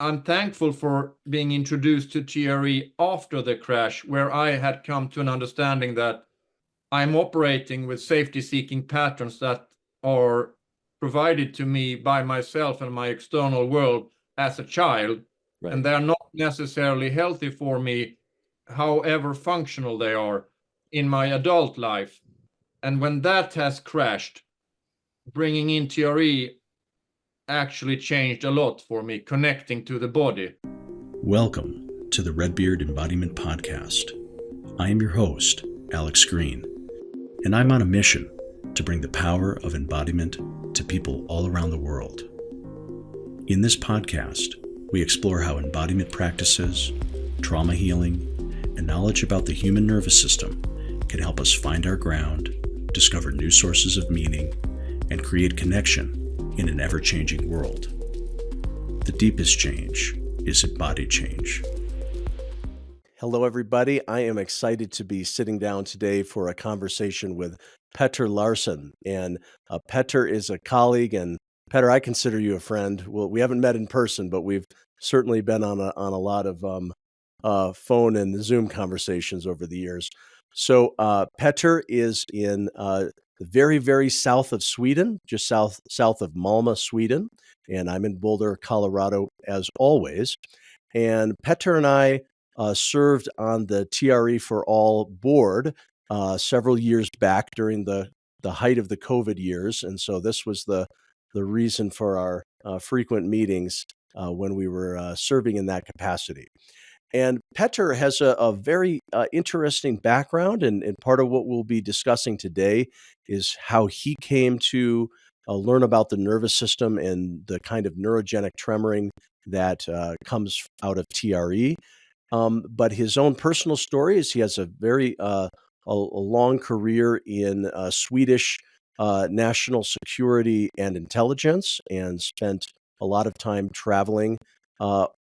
I'm thankful for being introduced to TRE after the crash, where I had come to an understanding that I'm operating with safety-seeking patterns that are provided to me by myself and my external world as a child, Right. and they're not necessarily healthy for me, however functional they are in my adult life. And when that has crashed, bringing in TRE actually changed a lot for me, connecting to the body. Welcome to the Redbeard Embodiment Podcast. I am your host, Alex Greene, and I'm on a mission to bring the power of embodiment to people all around the world. In this podcast, we explore how embodiment practices, trauma healing, and knowledge about the human nervous system can help us find our ground, discover new sources of meaning, and create connection in an ever-changing world. The deepest change is embodied change. Hello, everybody. I am excited to be sitting down today for a conversation with Petter Larsson. And Petter is a colleague, and Petter, I consider you a friend. Well, we haven't met in person, but we've certainly been on a lot of phone and Zoom conversations over the years. So Petter is in the very, very south of Sweden, just south of Malmö, Sweden. And I'm in Boulder, Colorado, as always. And Petter and I served on the TRE for All board several years back during the height of the COVID years. And so this was the reason for our frequent meetings when we were serving in that capacity. And Petter has a very interesting background, and part of what we'll be discussing today is how he came to learn about the nervous system and the kind of neurogenic tremoring that comes out of TRE. But his own personal story is he has a very a long career in Swedish national security and intelligence, and spent a lot of time traveling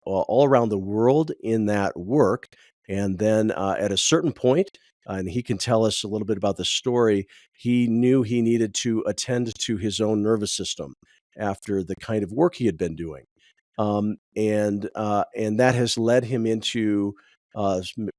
all around the world in that work. And then at a certain point, and he can tell us a little bit about the story, he knew he needed to attend to his own nervous system after the kind of work he had been doing. And that has led him into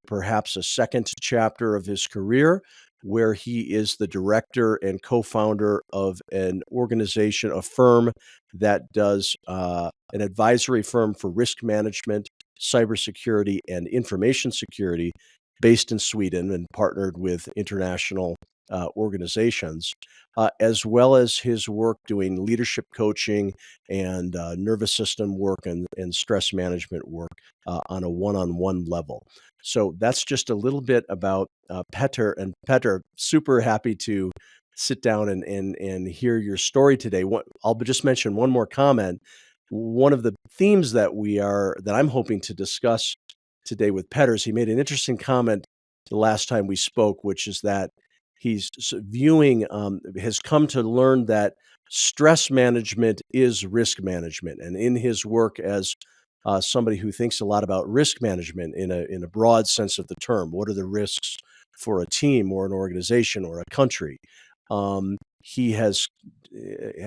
perhaps a second chapter of his career, where he is the director and co-founder of an organization, a firm that does an advisory firm for risk management, cybersecurity, and information security, based in Sweden and partnered with international organizations, as well as his work doing leadership coaching and nervous system work and stress management work on a one-on-one level. So that's just a little bit about Petter. And Petter, super happy to sit down and hear your story today. I'll just mention one more comment. One of the themes that I'm hoping to discuss today with Petter is he made an interesting comment the last time we spoke, which is that he's has come to learn that stress management is risk management. And in his work as somebody who thinks a lot about risk management in a broad sense of the term, what are the risks for a team or an organization or a country? He has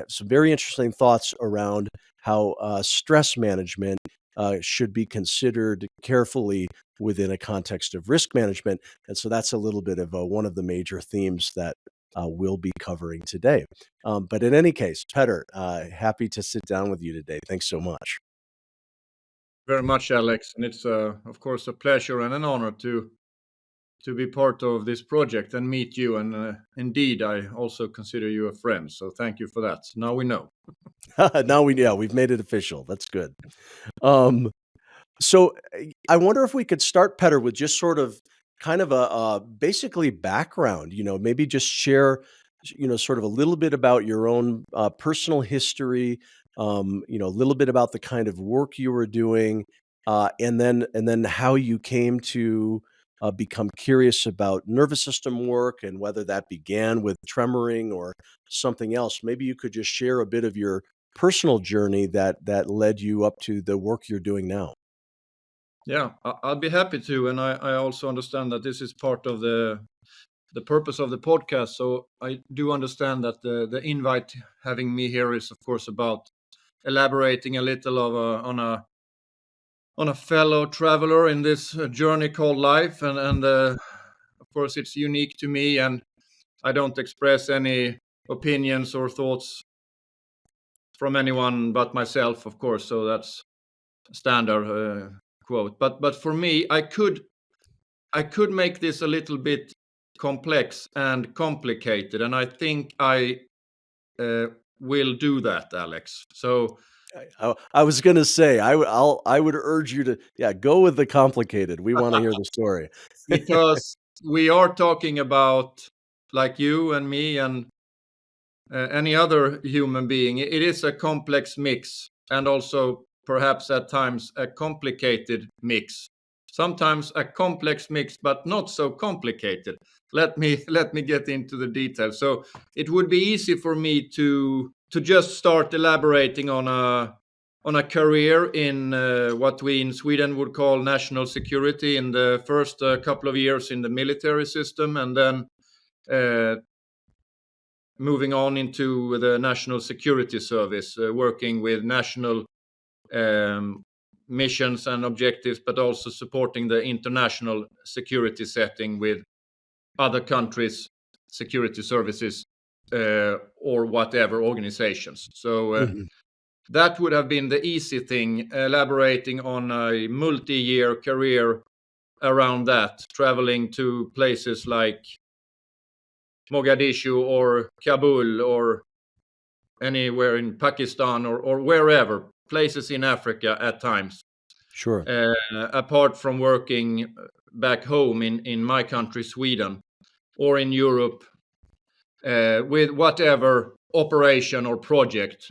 some very interesting thoughts around how stress management should be considered carefully within a context of risk management. And so that's a little bit of one of the major themes that we'll be covering today. But in any case, Petter, happy to sit down with you today. Thanks so much. Very much, Alex, and it's of course a pleasure and an honor to be part of this project and meet you. And indeed, I also consider you a friend. So thank you for that. Now we know. Now we've made it official. That's good. So I wonder if we could start, Petter, with just sort of kind of a basically background, maybe just share, sort of a little bit about your own personal history, a little bit about the kind of work you were doing, and then how you came to become curious about nervous system work and whether that began with tremoring or something else. Maybe you could just share a bit of your personal journey that led you up to the work you're doing now. Yeah, I'll be happy to. And I also understand that this is part of the purpose of the podcast. So I do understand that the invite having me here is, of course, about elaborating a little on a on a fellow traveler in this journey called life, and of course it's unique to me, and I don't express any opinions or thoughts from anyone but myself, of course. So that's a standard quote. But for me, I could make this a little bit complex and complicated, and I think I will do that, Alex. So I was going to say I would urge you to go with the complicated. We want to hear the story. because we are talking about, like you and me and any other human being, it is a complex mix, and also perhaps at times a complicated mix. Sometimes a complex mix, but not so complicated. Let me get into the details. So it would be easy for me to just start elaborating on a career in what we in Sweden would call national security in the first couple of years in the military system, and then moving on into the National Security Service, working with national missions and objectives, but also supporting the international security setting with other countries' security services or whatever organizations. So that would have been the easy thing, elaborating on a multi-year career around that, traveling to places like Mogadishu or Kabul or anywhere in Pakistan or wherever, places in Africa at times. Sure. Apart from working back home in my country, Sweden, or in Europe, with whatever operation or project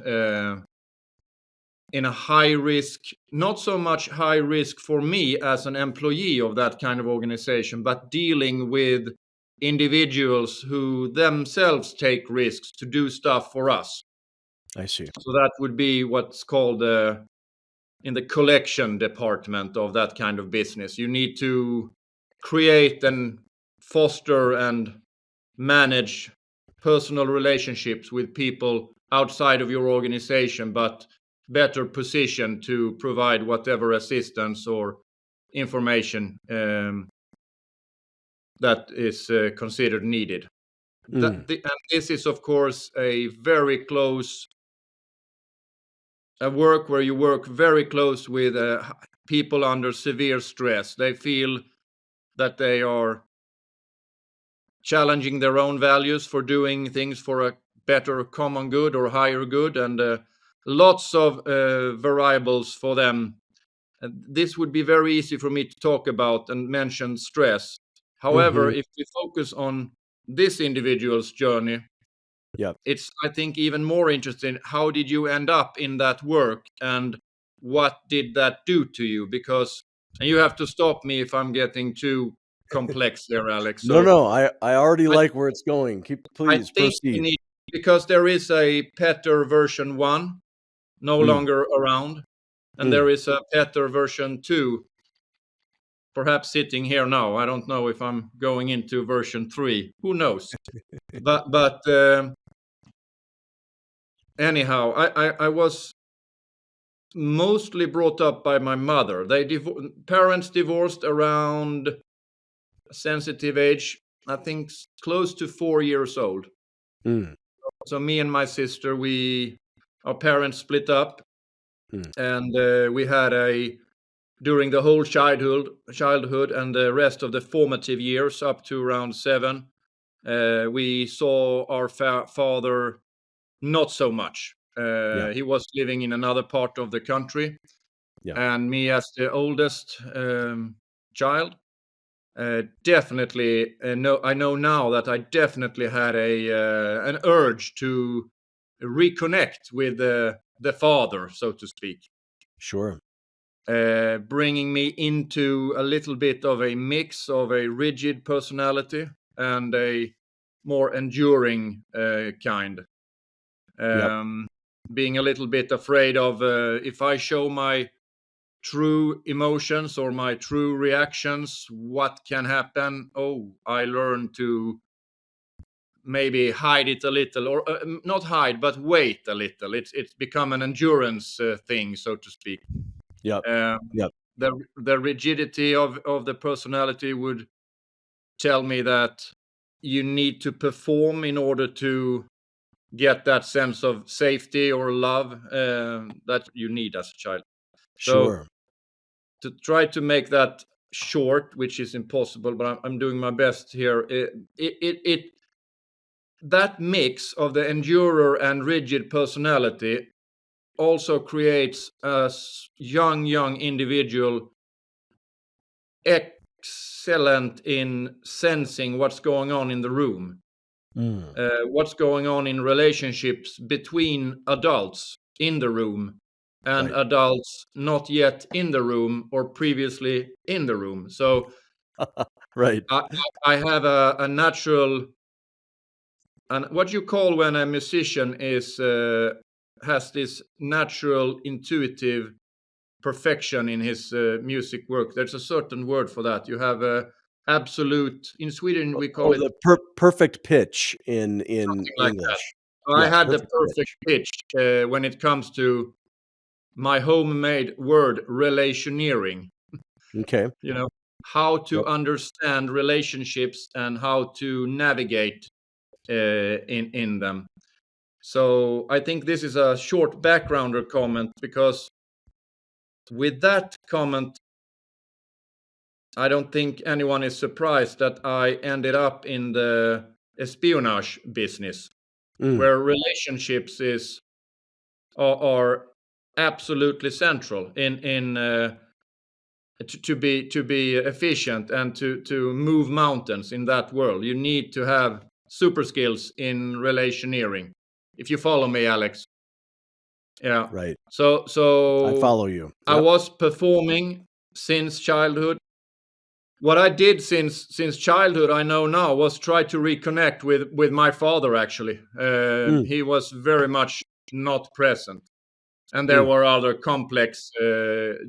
in a high risk, not so much high risk for me as an employee of that kind of organization, but dealing with individuals who themselves take risks to do stuff for us. I see. So that would be what's called in the collection department of that kind of business. You need to create and foster and manage personal relationships with people outside of your organization, but better positioned to provide whatever assistance or information that is considered needed. And this is, of course, a very close work where you work very close with people under severe stress. They feel that they are challenging their own values for doing things for a better common good or higher good, and lots of variables for them. And this would be very easy for me to talk about and mention stress. However, if we focus on this individual's journey, it's, I think, even more interesting. How did you end up in that work, and what did that do to you? Because, and you have to stop me if I'm getting too complex there, Alex. So no, I already like where it's going. Please proceed. Because there is a Petter version 1 no longer around, and there is a Petter version 2 perhaps sitting here now. I don't know if I'm going into version 3. Who knows? but anyhow, I was mostly brought up by my mother. Parents divorced around a sensitive age, I think close to 4 years old. So me and my sister, our parents split up, and we had during the whole childhood and the rest of the formative years up to around 7, we saw our father not so much. He was living in another part of the country, and me as the oldest child, definitely I know now that I definitely had an urge to reconnect with the father, so to speak. Sure. Bringing me into a little bit of a mix of a rigid personality and a more enduring kind. Being a little bit afraid of if I show my true emotions or my true reactions, what can happen? I learned to maybe hide it a little, or not hide, but wait a little. It's become an endurance thing, so to speak. the rigidity of the personality would tell me that you need to perform in order to get that sense of safety or love that you need as a child. So Sure. to try to make that short, which is impossible, but I'm doing my best here. That mix of the endurer and rigid personality also creates a young individual excellent in sensing what's going on in the room, what's going on in relationships between adults in the room and Right. adults not yet in the room or previously in the room. So Right. I have a natural, and what you call when a musician is has this natural intuitive perfection in his music work. There's a certain word for that. You have a absolute, in Sweden we call it The perfect pitch in something like that. English. I Yeah, had the perfect perfect pitch when it comes to my homemade word relationeering. Okay. You know, how to Yep. understand relationships and how to navigate in them. So I think this is a short backgrounder comment, because with that comment, I don't think anyone is surprised that I ended up in the espionage business, where relationships are absolutely central in to be efficient and to move mountains in that world. You need to have super skills in relationeering. If you follow me, Alex. Yeah. Right. So I follow you. I Yep. was performing since childhood. What I did since childhood, I know now, was try to reconnect with my father. Actually, he was very much not present, and there were other complex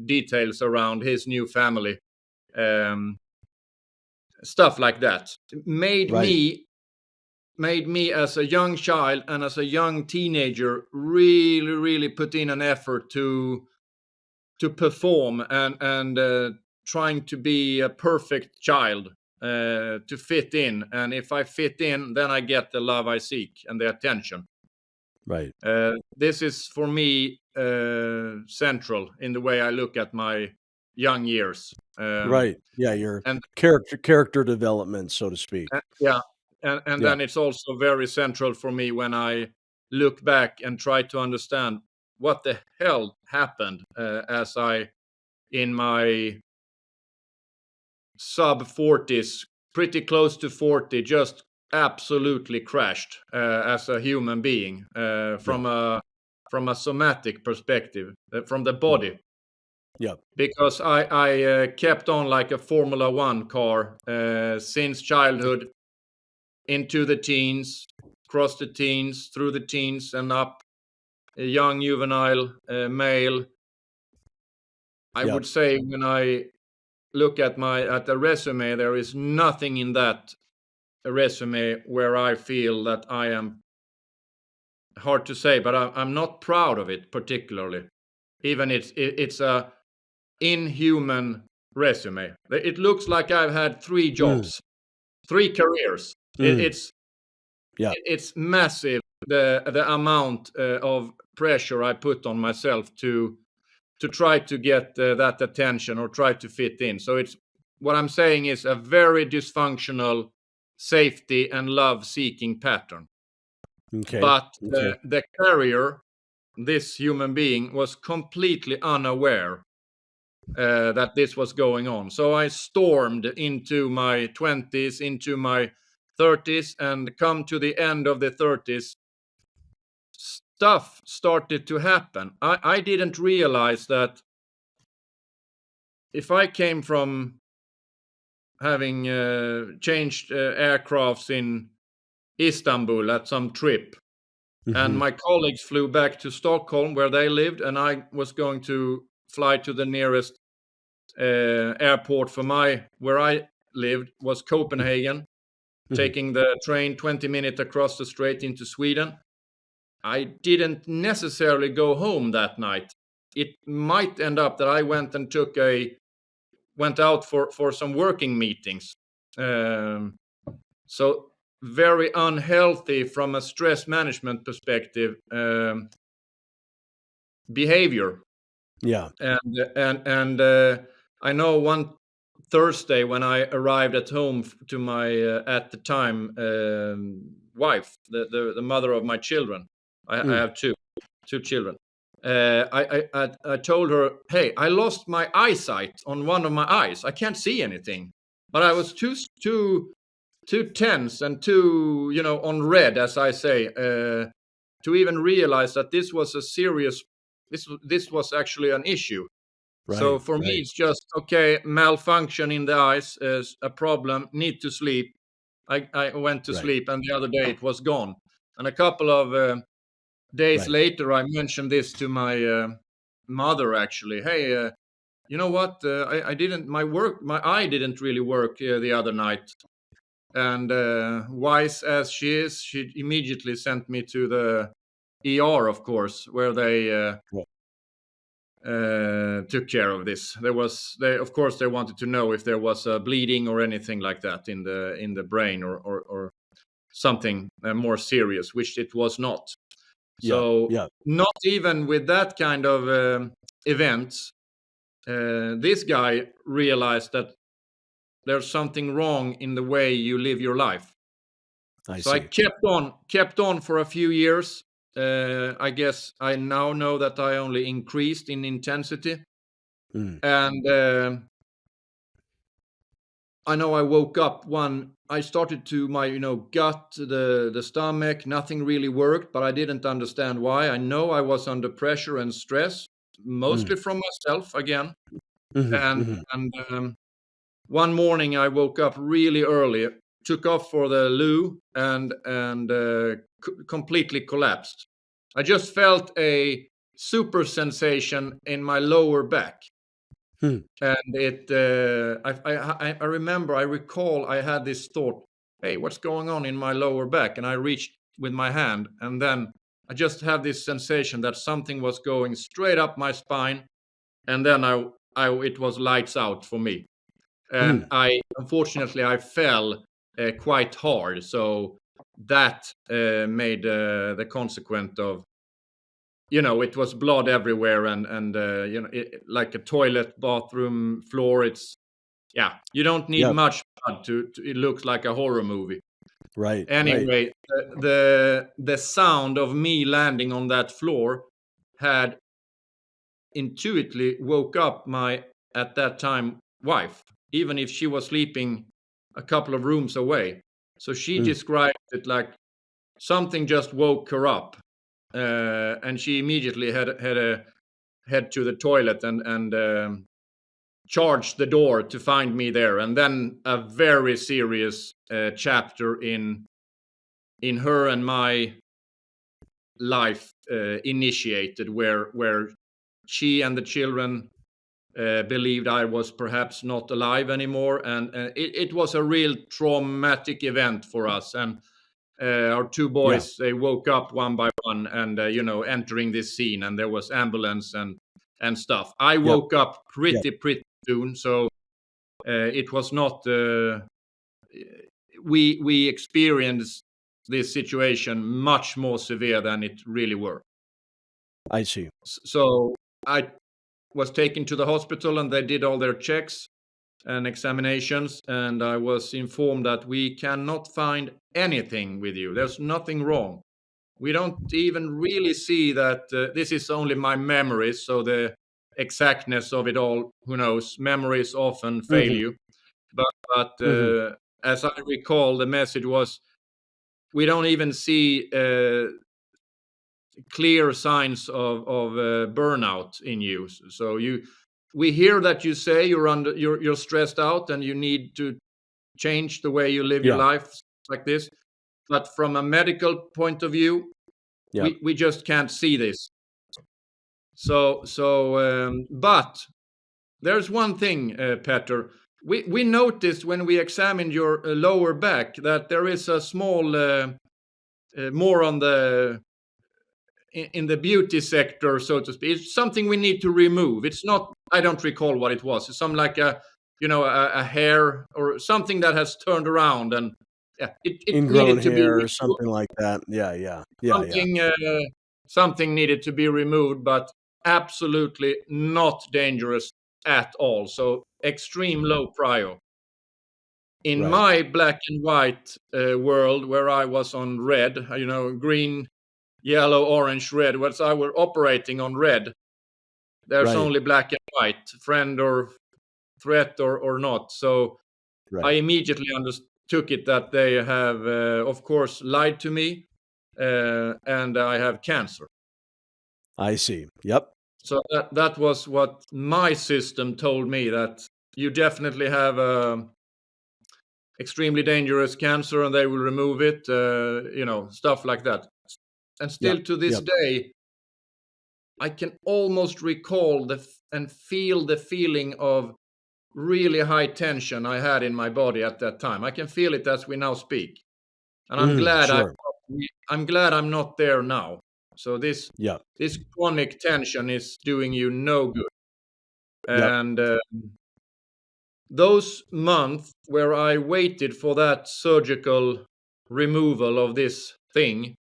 details around his new family, stuff like that. Made me as a young child and as a young teenager really put in an effort to perform and trying to be a perfect child, to fit in. And if I fit in, then I get the love I seek and the attention. Right. This is for me central in the way I look at my young years. Right. Yeah, your And character development, so to speak. yeah, and Yeah. then it's also very central for me when I look back and try to understand what the hell happened as I, in my sub 40s, pretty close to 40, just absolutely crashed as a human being from a somatic perspective, from the body. Yeah. Because I kept on like a Formula One car since childhood into the teens, across the teens, through the teens, and up, a young juvenile male. I would say when I look at the resume, there is nothing in that resume where I feel that I am, hard to say, but I'm not proud of it particularly. Even it's a inhuman resume. It looks like I've had 3 jobs, 3 careers. It's massive, the amount of pressure I put on myself to try to get that attention or try to fit in. So it's, what I'm saying is, a very dysfunctional safety and love-seeking pattern. Okay. But the carrier, this human being, was completely unaware that this was going on. So I stormed into my 20s, into my 30s, and come to the end of the 30s. Stuff started to happen. I didn't realize that if I came from having changed aircrafts in Istanbul at some trip, and my colleagues flew back to Stockholm where they lived, and I was going to fly to the nearest airport for where I lived was Copenhagen, taking the train 20 minutes across the strait into Sweden. I didn't necessarily go home that night, it might end up that I went out for some working meetings. So very unhealthy from a stress management perspective behavior. Yeah. And I know one Thursday when I arrived at home to my at the time wife, the mother of my children. I have two children. I told her, hey, I lost my eyesight on one of my eyes. I can't see anything, but I was too tense and too, on red, as I say, to even realize that this was a serious. This was actually an issue. Right, so for me, it's just, okay, malfunction in the eyes is a problem, need to sleep. I went to sleep, and the other day it was gone. And a couple of days later, I mentioned this to my mother, actually. Hey, you know what? My eye didn't really work the other night. And wise as she is, she immediately sent me to the ER, of course, where they took care of this. Of course, they wanted to know if there was a bleeding or anything like that in the brain or something more serious, which it was not. So not even with that kind of events, this guy realized that there's something wrong in the way you live your life. I kept on for a few years. I guess I now know that I only increased in intensity. And I know I woke up I started to my, gut, the stomach, nothing really worked, but I didn't understand why. I know I was under pressure and stress, mostly from myself again. And one morning I woke up really early, took off for the loo, and completely collapsed. I just felt a super sensation in my lower back. And it, I recall I had this thought, hey, what's going on in my lower back? And I reached with my hand, and then I just had this sensation that something was going straight up my spine. And then it was lights out for me. And unfortunately, I fell quite hard. So that made the consequence of, it was blood everywhere, and like a toilet, bathroom floor. You don't need much blood it looks like a horror movie. Right. Anyway, the sound of me landing on that floor had intuitively woke up my, at that time, wife, even if she was sleeping a couple of rooms away. So she described it like something just woke her up. And she immediately had a head to the toilet and charged the door to find me there. And then a very serious chapter in her and my life initiated, where she and the children believed I was perhaps not alive anymore, and it was a real traumatic event for us. And our two boys, they woke up one by one, and entering this scene, and there was ambulance and stuff. I woke up pretty soon, so it was not. We experienced this situation much more severe than it really were. I see. So I was taken to the hospital, and they did all their checks and examinations, and I was informed that we cannot find anything with you. There's nothing wrong. We don't even really see that this is only my memories, so the exactness of it all, who knows? Memories often fail you. But as I recall, the message was, we don't even see clear signs of burnout in you. So we hear that you say you're stressed out and you need to change the way you live your life like this. But from a medical point of view, we just can't see this. So but there's one thing, Petter. We noticed when we examined your lower back that there is a small, more on the in the beauty sector, so to speak. It's something we need to remove. It's not, I don't recall what it was. It's something like a hair or something that has turned around, and it Ingrown needed to be hair or something like that. Yeah. something needed to be removed, but absolutely not dangerous at all. So extreme low prio. In Right. my black and white world, where I was on red, green, yellow, orange, red, was I were operating on red. There's Right. only black and white, friend or threat or not. So I Right. immediately undertook it that they have, of course, lied to me, and I have cancer. I see. Yep. So that was what my system told me, that you definitely have extremely dangerous cancer, and they will remove it, stuff like that. And still Yep. to this Yep. day, I can almost recall and feel the feeling of really high tension I had in my body at that time. I can feel it as we now speak, and I'm glad Sure. I'm glad I'm not there now. So this Yep. chronic tension is doing you no good. Yep. And those months where I waited for that surgical removal of this thing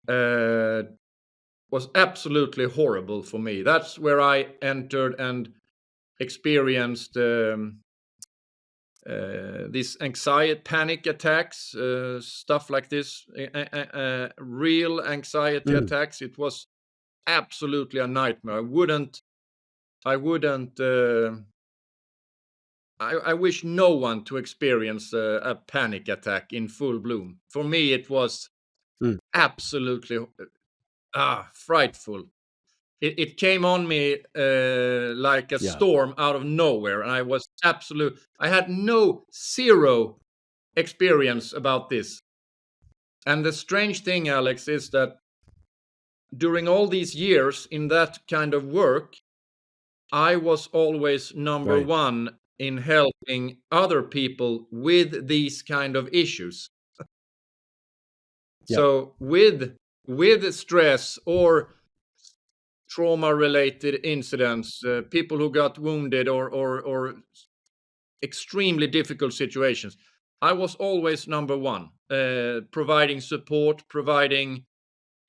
was absolutely horrible for me. That's where I entered and experienced these anxiety, panic attacks, stuff like this, real anxiety attacks. It was absolutely a nightmare. I wish no one to experience a panic attack in full bloom. For me, it was absolutely frightful. It came on me like a storm out of nowhere, and I had zero experience about this. And the strange thing, Alex, is that during all these years in that kind of work, I was always number one in helping other people with these kind of issues. Yep. So with stress or trauma-related incidents, people who got wounded or extremely difficult situations, I was always number one, providing support, providing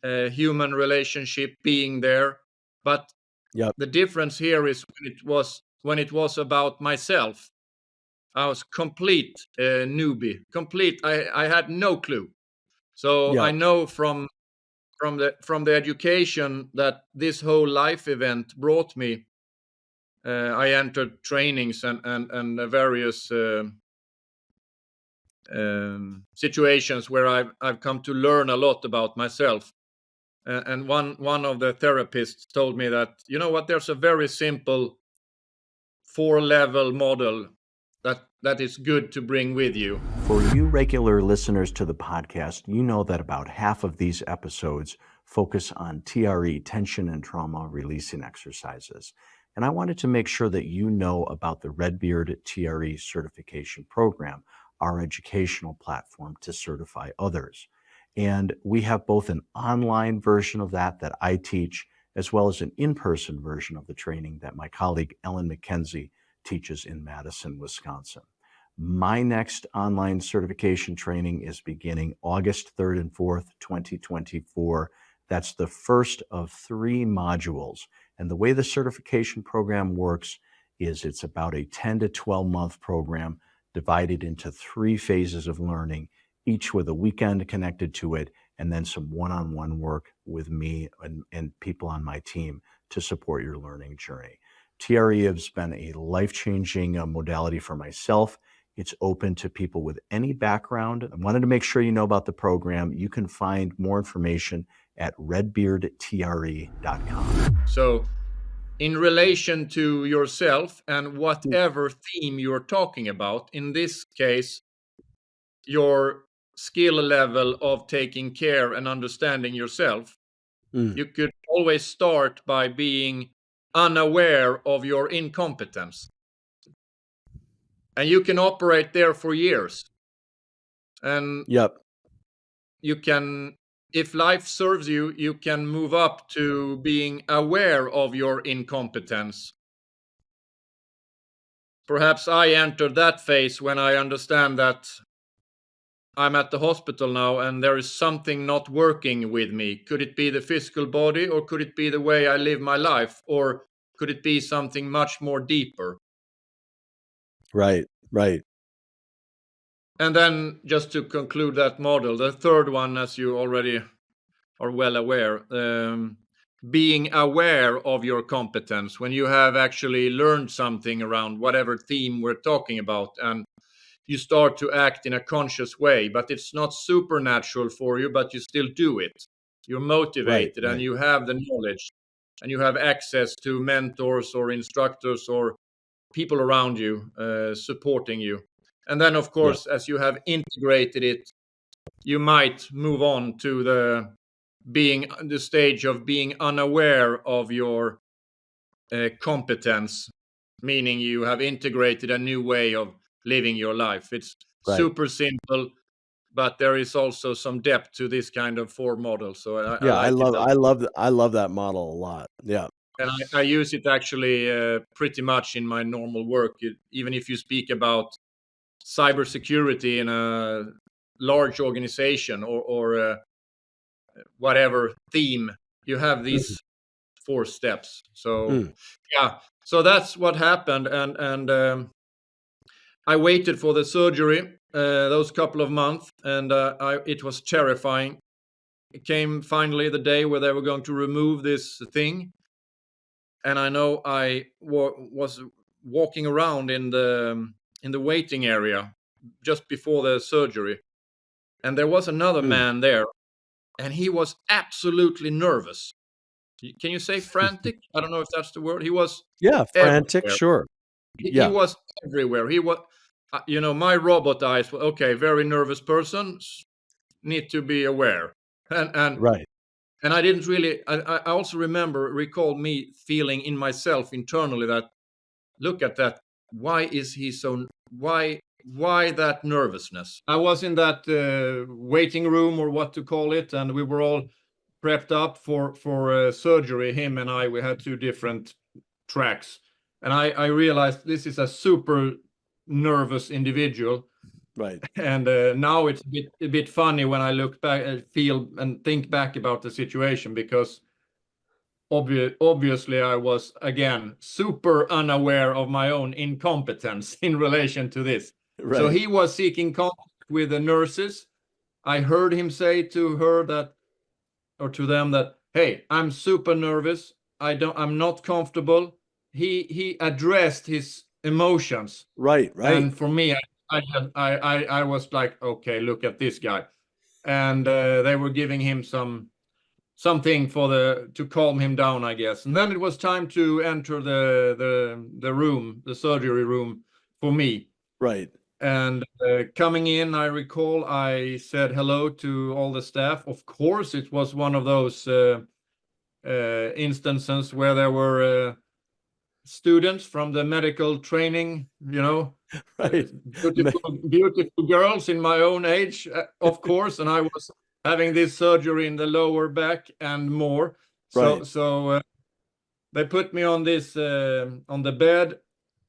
human relationship, being there. But the difference here is when it was about myself, I was complete newbie. I had no clue. So I know from the education that this whole life event brought me, I entered trainings and various situations where I've come to learn a lot about myself. And one of the therapists told me that, you know what, there's a very simple 4-level model that is good to bring with you. For you regular listeners to the podcast, you know that about half of these episodes focus on TRE, tension and trauma releasing exercises. And I wanted to make sure that you know about the Redbeard TRE certification program, our educational platform to certify others. And we have both an online version of that I teach, as well as an in-person version of the training that my colleague Ellen McKenzie teaches in Madison, Wisconsin. My next online certification training is beginning August 3rd and 4th, 2024. That's the first of 3 modules. And the way the certification program works is it's about a 10 to 12 month program divided into 3 phases of learning, each with a weekend connected to it, and then some one-on-one work with me and people on my team to support your learning journey. TRE has been a life-changing modality for myself. It's open to people with any background. I wanted to make sure you know about the program. You can find more information at redbeardtre.com. So in relation to yourself and whatever theme you're talking about, in this case, your skill level of taking care and understanding yourself, you could always start by being unaware of your incompetence. And you can operate there for years. And you can if life serves you, you can move up to being aware of your incompetence. Perhaps I entered that phase when I understand that I'm at the hospital now and there is something not working with me. Could it be the physical body, or could it be the way I live my life, or could it be something much more deeper? Right. And then just to conclude that model, the third one, as you already are well aware, being aware of your competence when you have actually learned something around whatever theme we're talking about, and you start to act in a conscious way, but it's not supernatural for you, but you still do it. You're motivated, and you have the knowledge, and you have access to mentors or instructors or people around you supporting you. And then, of course, as you have integrated it, you might move on to the stage of being unaware of your competence, meaning you have integrated a new way of living your life. It's super simple, but there is also some depth to this kind of 4 model. So I love that model a lot. Yeah. And I use it actually pretty much in my normal work. Even if you speak about cybersecurity in a large organization or whatever theme, you have these 4 steps. So so that's what happened, and I waited for the surgery those couple of months, and it was terrifying. It came finally the day where they were going to remove this thing, and I know I was walking around in the waiting area just before the surgery, and there was another man there, and he was absolutely nervous. Can you say frantic? I don't know if that's the word. He was frantic, everywhere. sure. He was everywhere. He was, my robot eyes were, okay, very nervous person, need to be aware. And right. And I didn't really, I also recall me feeling in myself internally that, look at that. Why is he so, why that nervousness? I was in that waiting room, or what to call it, and we were all prepped up for surgery. Him and I, we had 2 different tracks. And I realized this is a super nervous individual. Right. And now it's a bit funny when I look back, feel and think back about the situation, because obviously I was, again, super unaware of my own incompetence in relation to this. Right. So he was seeking contact with the nurses. I heard him say to her that, or to them that, hey, I'm super nervous. I'm not comfortable. He addressed his emotions. Right. And for me, I was like, okay, look at this guy. And they were giving him something to calm him down, I guess. And then it was time to enter the room, the surgery room, for me. Right. And coming in, I recall I said hello to all the staff. Of course, it was one of those instances where there were students from the medical training, right. Beautiful girls in my own age, of course. And I was having this surgery in the lower back and more. So they put me on this, on the bed.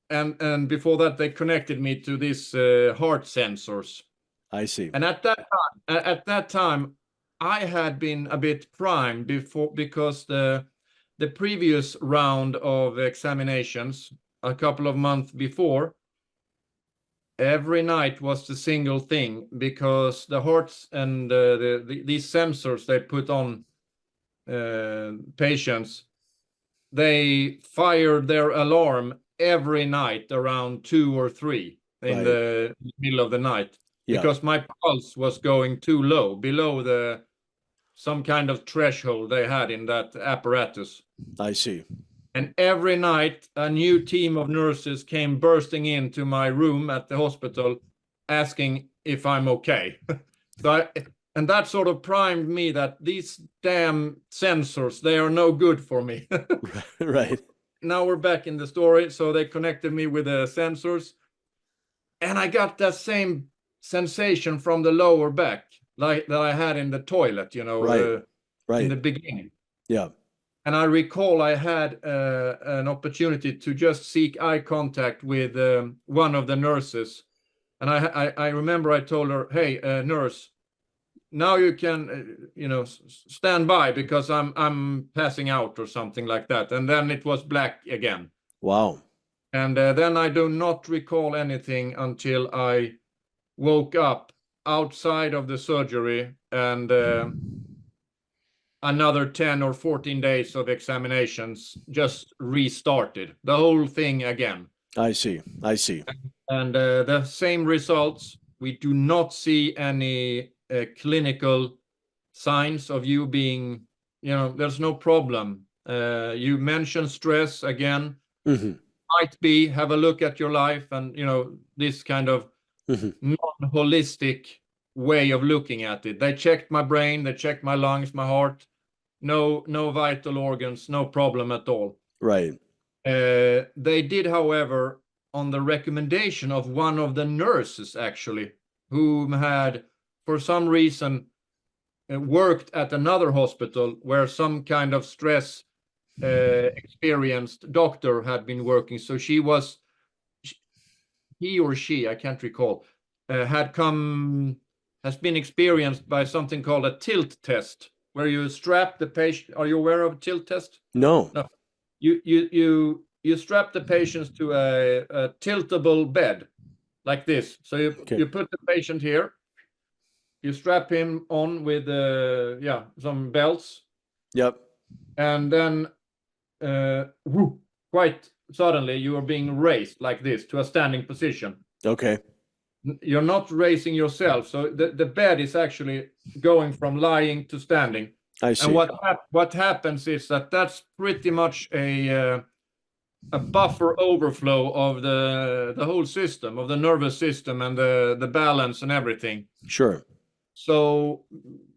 And before that, they connected me to these heart sensors. I see. And at that time, I had been a bit primed because the previous round of examinations, a couple of months before, every night was the single thing, because the hearts and these sensors they put on patients, they fired their alarm every night around 2 or 3 in the middle of the night, because my pulse was going too low, below some kind of threshold they had in that apparatus. I see. And every night a new team of nurses came bursting into my room at the hospital asking if I'm okay. And that sort of primed me that these damn sensors, they are no good for me. Right. Now we're back in the story. So they connected me with the sensors, and I got that same sensation from the lower back. like that I had in the toilet, in the beginning. Yeah. And I recall I had an opportunity to just seek eye contact with one of the nurses. And I remember I told her, hey, nurse, now you can, stand by because I'm passing out or something like that. And then it was black again. Wow. And then I do not recall anything until I woke up outside of the surgery, and another 10 or 14 days of examinations just restarted the whole thing again. I see. And the same results. We do not see any clinical signs of you being, there's no problem. You mentioned stress again. Might be, have a look at your life, and this kind of non-holistic way of looking at it. They checked my brain, they checked my lungs, my heart. No vital organs, no problem at all. Right. They did, however, on the recommendation of one of the nurses, actually, who had, for some reason, worked at another hospital where some kind of stress experienced doctor had been working. So he or she, I can't recall, has been experienced by something called a tilt test, where you strap the patient. Are you aware of a tilt test? No. You strap the patients to a tiltable bed like this. So you put the patient here, you strap him on with some belts. Yep. And then quite suddenly you are being raised like this to a standing position. Okay. You're not raising yourself, so the bed is actually going from lying to standing. I see. And what happens is that's pretty much a buffer overflow of the whole system, of the nervous system and the balance and everything. Sure. So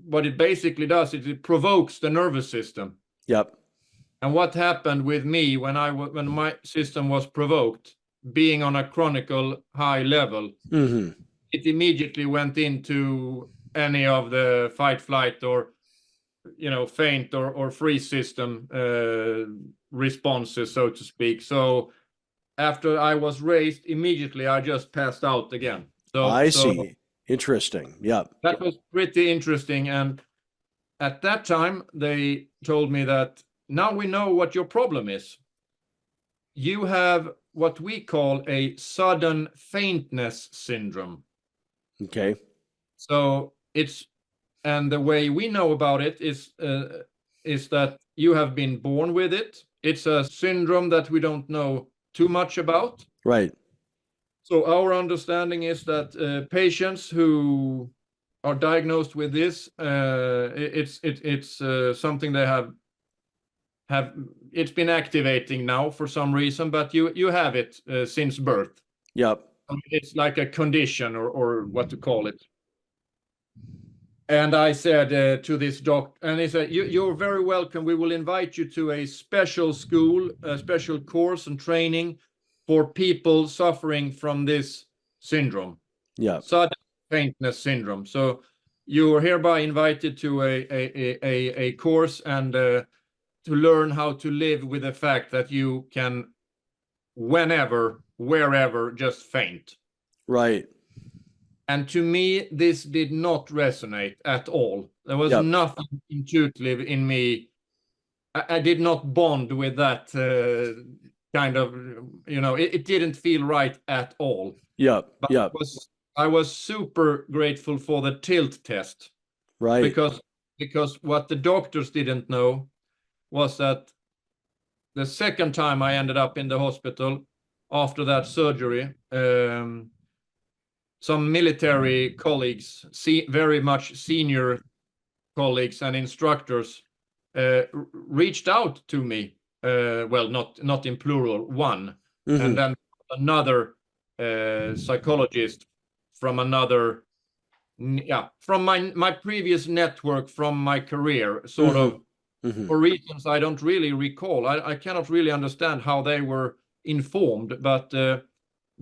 what it basically does is it provokes the nervous system. Yep. And what happened with me when my system was provoked, being on a chronical high level, it immediately went into any of the fight, flight, or faint or freeze system responses, so to speak. So after I was raised, immediately I just passed out again. So I see. Interesting. Yeah. That was pretty interesting. And at that time, they told me that now we know what your problem is. You have what we call a sudden faintness syndrome. Okay. So and the way we know about it is that you have been born with it. It's a syndrome that we don't know too much about. Right. So our understanding is that patients who are diagnosed with this, it's something they have it's been activating now for some reason, but you have it since birth. Yep. It's like a condition or what to call it. And I said to this doctor, and he said, you're very welcome. We will invite you to a special school, a special course and training for people suffering from this syndrome. Yeah. Sudden faintness syndrome. So you are hereby invited to a course and to learn how to live with the fact that you can, whenever, wherever, just faint. Right. And to me, this did not resonate at all. There was nothing intuitive in me. I did not bond with that kind of, it didn't feel right at all. Yeah. But Yeah. I was super grateful for the tilt test. Right. Because what the doctors didn't know was that the second time I ended up in the hospital after that surgery, some military colleagues, very much senior colleagues and instructors, reached out to me. Well, not in plural, one, and then another psychologist from another, from my previous network from my career, sort of, for reasons I don't really recall. I cannot really understand how they were informed, but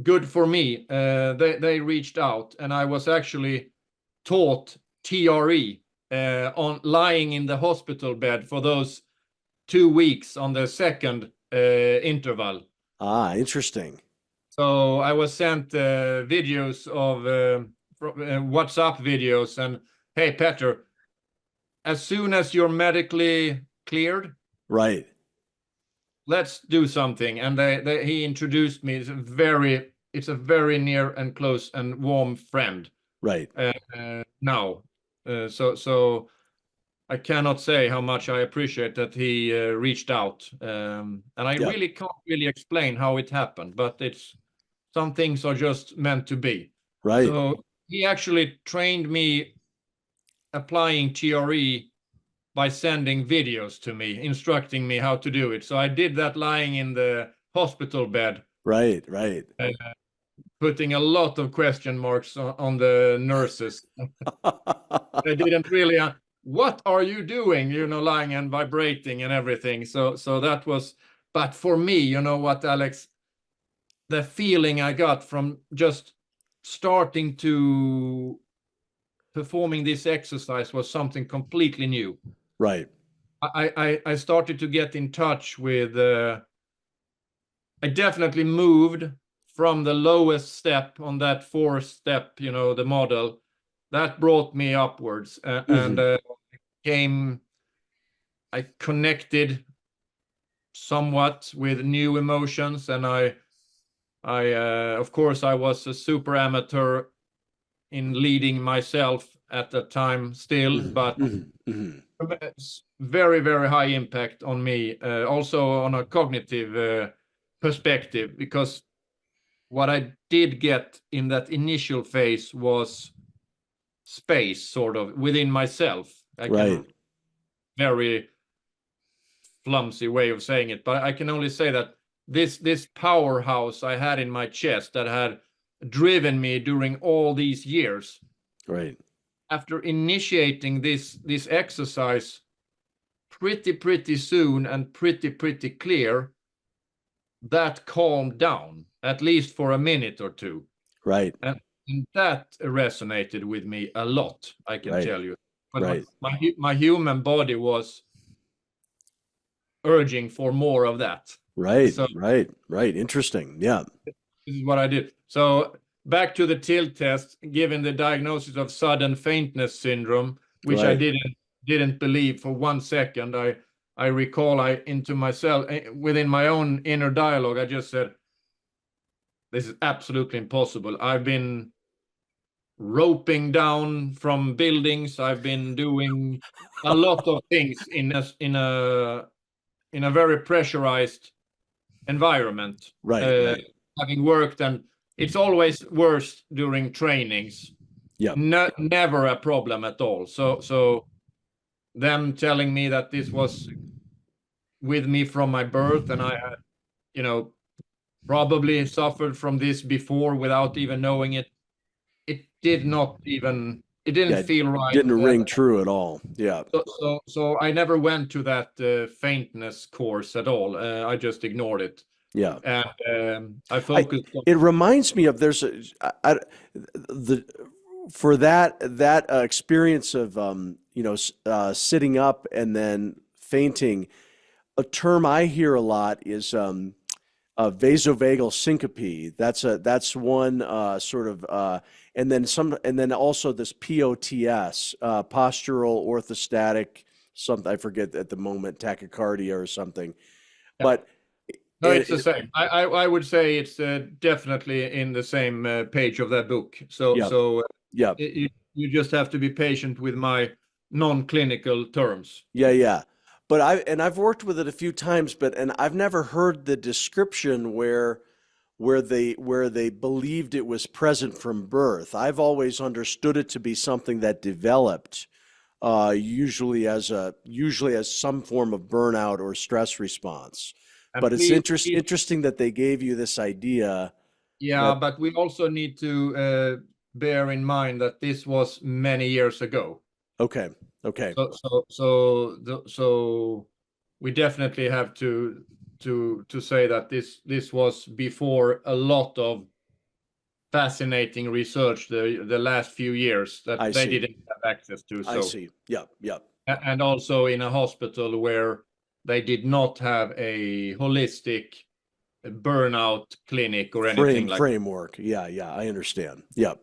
good for me. They reached out, and I was actually taught TRE on lying in the hospital bed for those 2 weeks on the second interval. Interesting. So I was sent videos of WhatsApp videos, and hey, Petter, as soon as you're medically cleared, Right. let's do something. And he introduced me. It's a very near and close and warm friend. Right. Now. So I cannot say how much I appreciate that he reached out. And I really can't really explain how it happened, but some things are just meant to be. Right. So he actually trained me applying TRE by sending videos to me, instructing me how to do it. So I did that lying in the hospital bed. Right. Putting a lot of question marks on the nurses. They didn't really, what are you doing? Lying and vibrating and everything. So that was, but for me, you know what, Alex, the feeling I got from just starting to performing this exercise was something completely new. Right. I started to get in touch with, I definitely moved from the lowest step on that 4-step, the model that brought me upwards, and I connected somewhat with new emotions, and I of course I was a super amateur in leading myself at the time still, but it's very, very high impact on me, also on a cognitive perspective, because what I did get in that initial phase was space, sort of, within myself. Very flimsy way of saying it, but I can only say that this powerhouse I had in my chest that had driven me during all these years. Right. After initiating this exercise pretty soon and pretty clear, that calmed down, at least for a minute or two. Right. And that resonated with me a lot, I can tell you. But my human body was urging for more of that. Right. So Right. Interesting. Yeah. this is what I did. So back to the tilt test, given the diagnosis of sudden faintness syndrome, which I didn't believe for 1 second. I recall into myself, within my own inner dialogue, I just said, this is absolutely impossible. I've been roping down from buildings. I've been doing a lot of things in a very pressurized environment. Right. Having worked, and it's always worse during trainings. Yeah. Never a problem at all. So them telling me that this was with me from my birth, and I had, probably suffered from this before without even knowing it. It didn't feel right. Didn't ring true at all. Yeah. So I never went to that faintness course at all. I just ignored it. Yeah. And I focused. It reminds me of for that experience of sitting up and then fainting. A term I hear a lot is vasovagal syncope. That's one sort of, and then also this POTS, postural orthostatic something. I forget at the moment, tachycardia or something. Yeah. But no, it's the same. I would say it's definitely in the same page of that book. So you just have to be patient with my non-clinical terms. Yeah. But I've worked with it a few times, and I've never heard the description where they believed it was present from birth. I've always understood it to be something that developed, usually as some form of burnout or stress response. And but it's interesting that they gave you this idea. Yeah, but we also need to bear in mind that this was many years ago. Okay. So we definitely have to say that this was before a lot of fascinating research the last few years that I they see. didn't have access to. I So, see. Yep. and also in a hospital where they did not have a holistic burnout clinic or anything like framework. Yeah, I understand. Yep.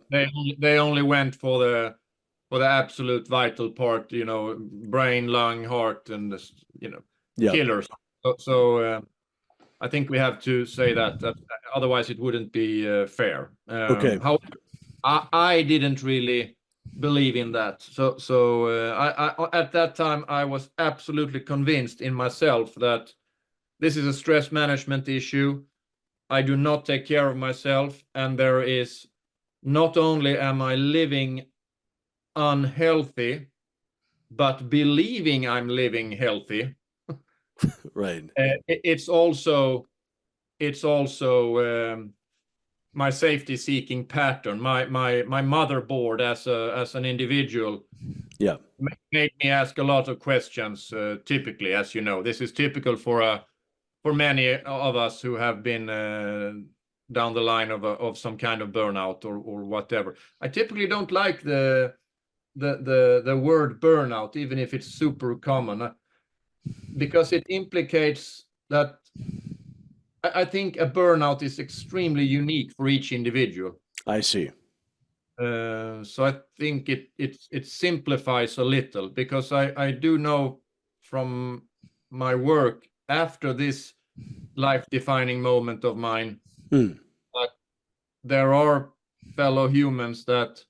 they only went for the absolute vital part, brain, lung, heart, and Yep. killers. So I think we have to say that otherwise it wouldn't be fair. Okay. How I didn't really believe in that. So I at that time I was absolutely convinced in myself that this is a stress management issue. I do not take care of myself, and there is not only am I living unhealthy, but believing I'm living healthy. Right. It's also my safety-seeking pattern, my motherboard as an individual. Yeah. Made me ask a lot of questions. Typically, as you know, this is typical for many of us who have been down the line of some kind of burnout or whatever. I typically don't like the word burnout, even if it's super common, because it implicates that I think a burnout is extremely unique for each individual. I see. So I think it simplifies a little, because I do know from my work after this life-defining moment of mine that there are fellow humans that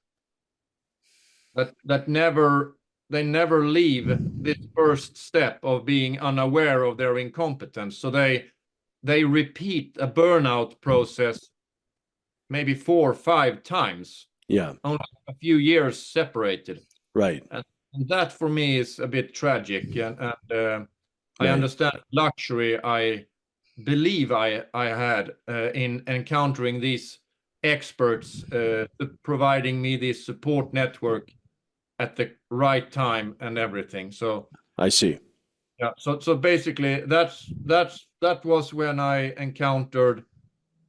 never leave this first step of being unaware of their incompetence. So they repeat a burnout process maybe 4 or 5 times. Yeah. Only a few years separated. Right. And that for me is a bit tragic. And I Right. understand luxury I believe I had in encountering these experts, providing me this support network at the right time and everything. So I see. yeah. So basically that was when I encountered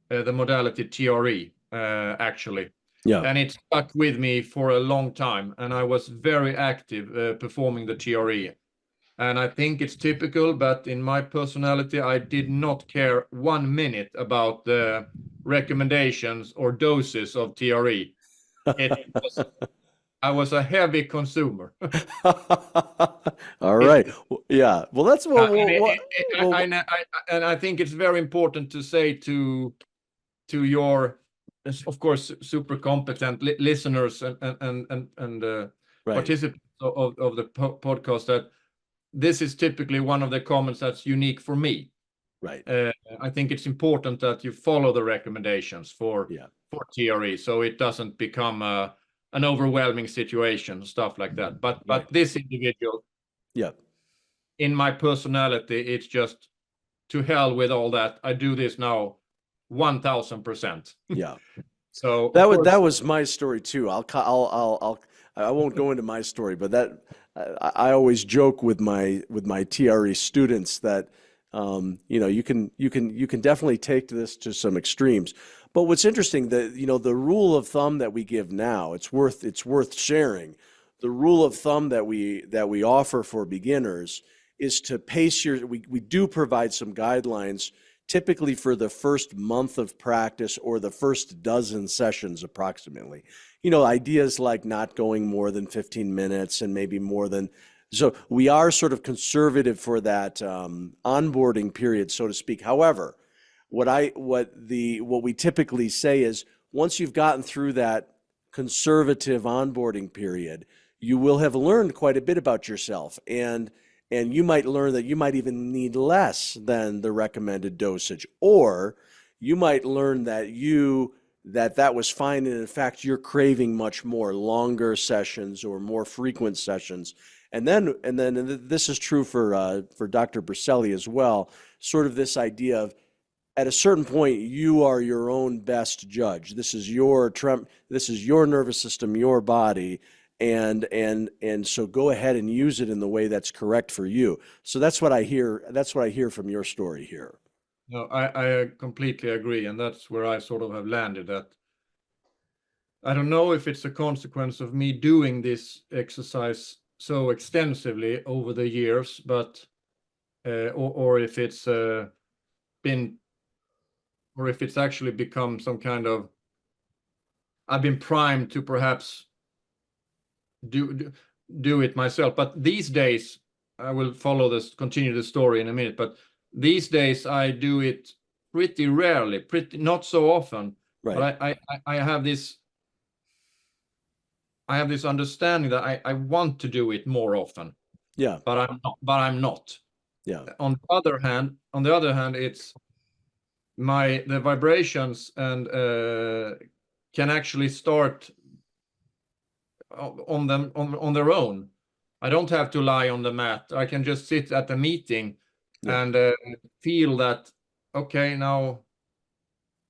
the modality TRE, actually. Yeah. And it stuck with me for a long time, and I was very active performing the TRE. And I think it's typical, but in my personality, I did not care 1 minute about the recommendations or doses of TRE. I was a heavy consumer. All right. Yeah. Well, that's what. And I think it's very important to say to your, of course, super competent listeners and Right. participants of the podcast, that this is typically one of the comments that's unique for me. Right. I think it's important that you follow the recommendations for TRE, so it doesn't become an overwhelming situation, stuff like that. But this individual, in my personality, it's just to hell with all that. I do this now 1000%. Yeah. So that was my story too. I won't go into my story, but that I always joke with my TRE students that you can definitely take this to some extremes. But what's interesting, that the rule of thumb that we give now, it's worth sharing. The rule of thumb that we offer for beginners is to pace we do provide some guidelines, typically for the first month of practice or the first dozen sessions approximately. Ideas like not going more than 15 minutes and maybe more than. So we are sort of conservative for that onboarding period, so to speak. However, what we typically say is, once you've gotten through that conservative onboarding period, you will have learned quite a bit about yourself, and you might learn that you might even need less than the recommended dosage, or you might learn that that was fine, and in fact you're craving much more longer sessions or more frequent sessions. And then this is true for Dr. Berselli as well, sort of this idea of, at a certain point, you are your own best judge. This is your nervous system, your body, and so go ahead and use it in the way that's correct for you. So that's what I hear from your story here. No, I completely agree, and that's where I sort of have landed, that I don't know if it's a consequence of me doing this exercise so extensively over the years, but or if it's been, or if it's actually become some kind of, I've been primed to perhaps do it myself. But these days, I will continue the story in a minute, but these days I do it pretty rarely, not so often. Right. But I have this understanding that I want to do it more often. Yeah. But I'm not. Yeah. On the other hand, it's the vibrations and can actually start on their own. I don't have to lie on the mat. I can just sit at the meeting and feel that, okay, now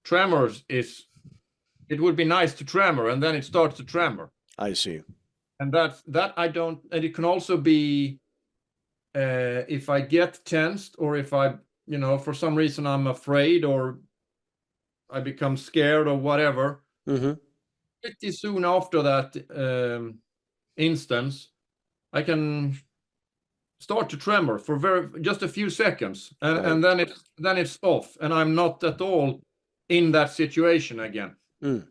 tremors it would be nice to tremor, and then it starts to tremor. I see. And that I don't, and it can also be if I get tensed, or if I, for some reason I'm afraid, or I become scared, or whatever. Pretty soon after that instance, I can start to tremor for just a few seconds, and then it's off, and I'm not at all in that situation again.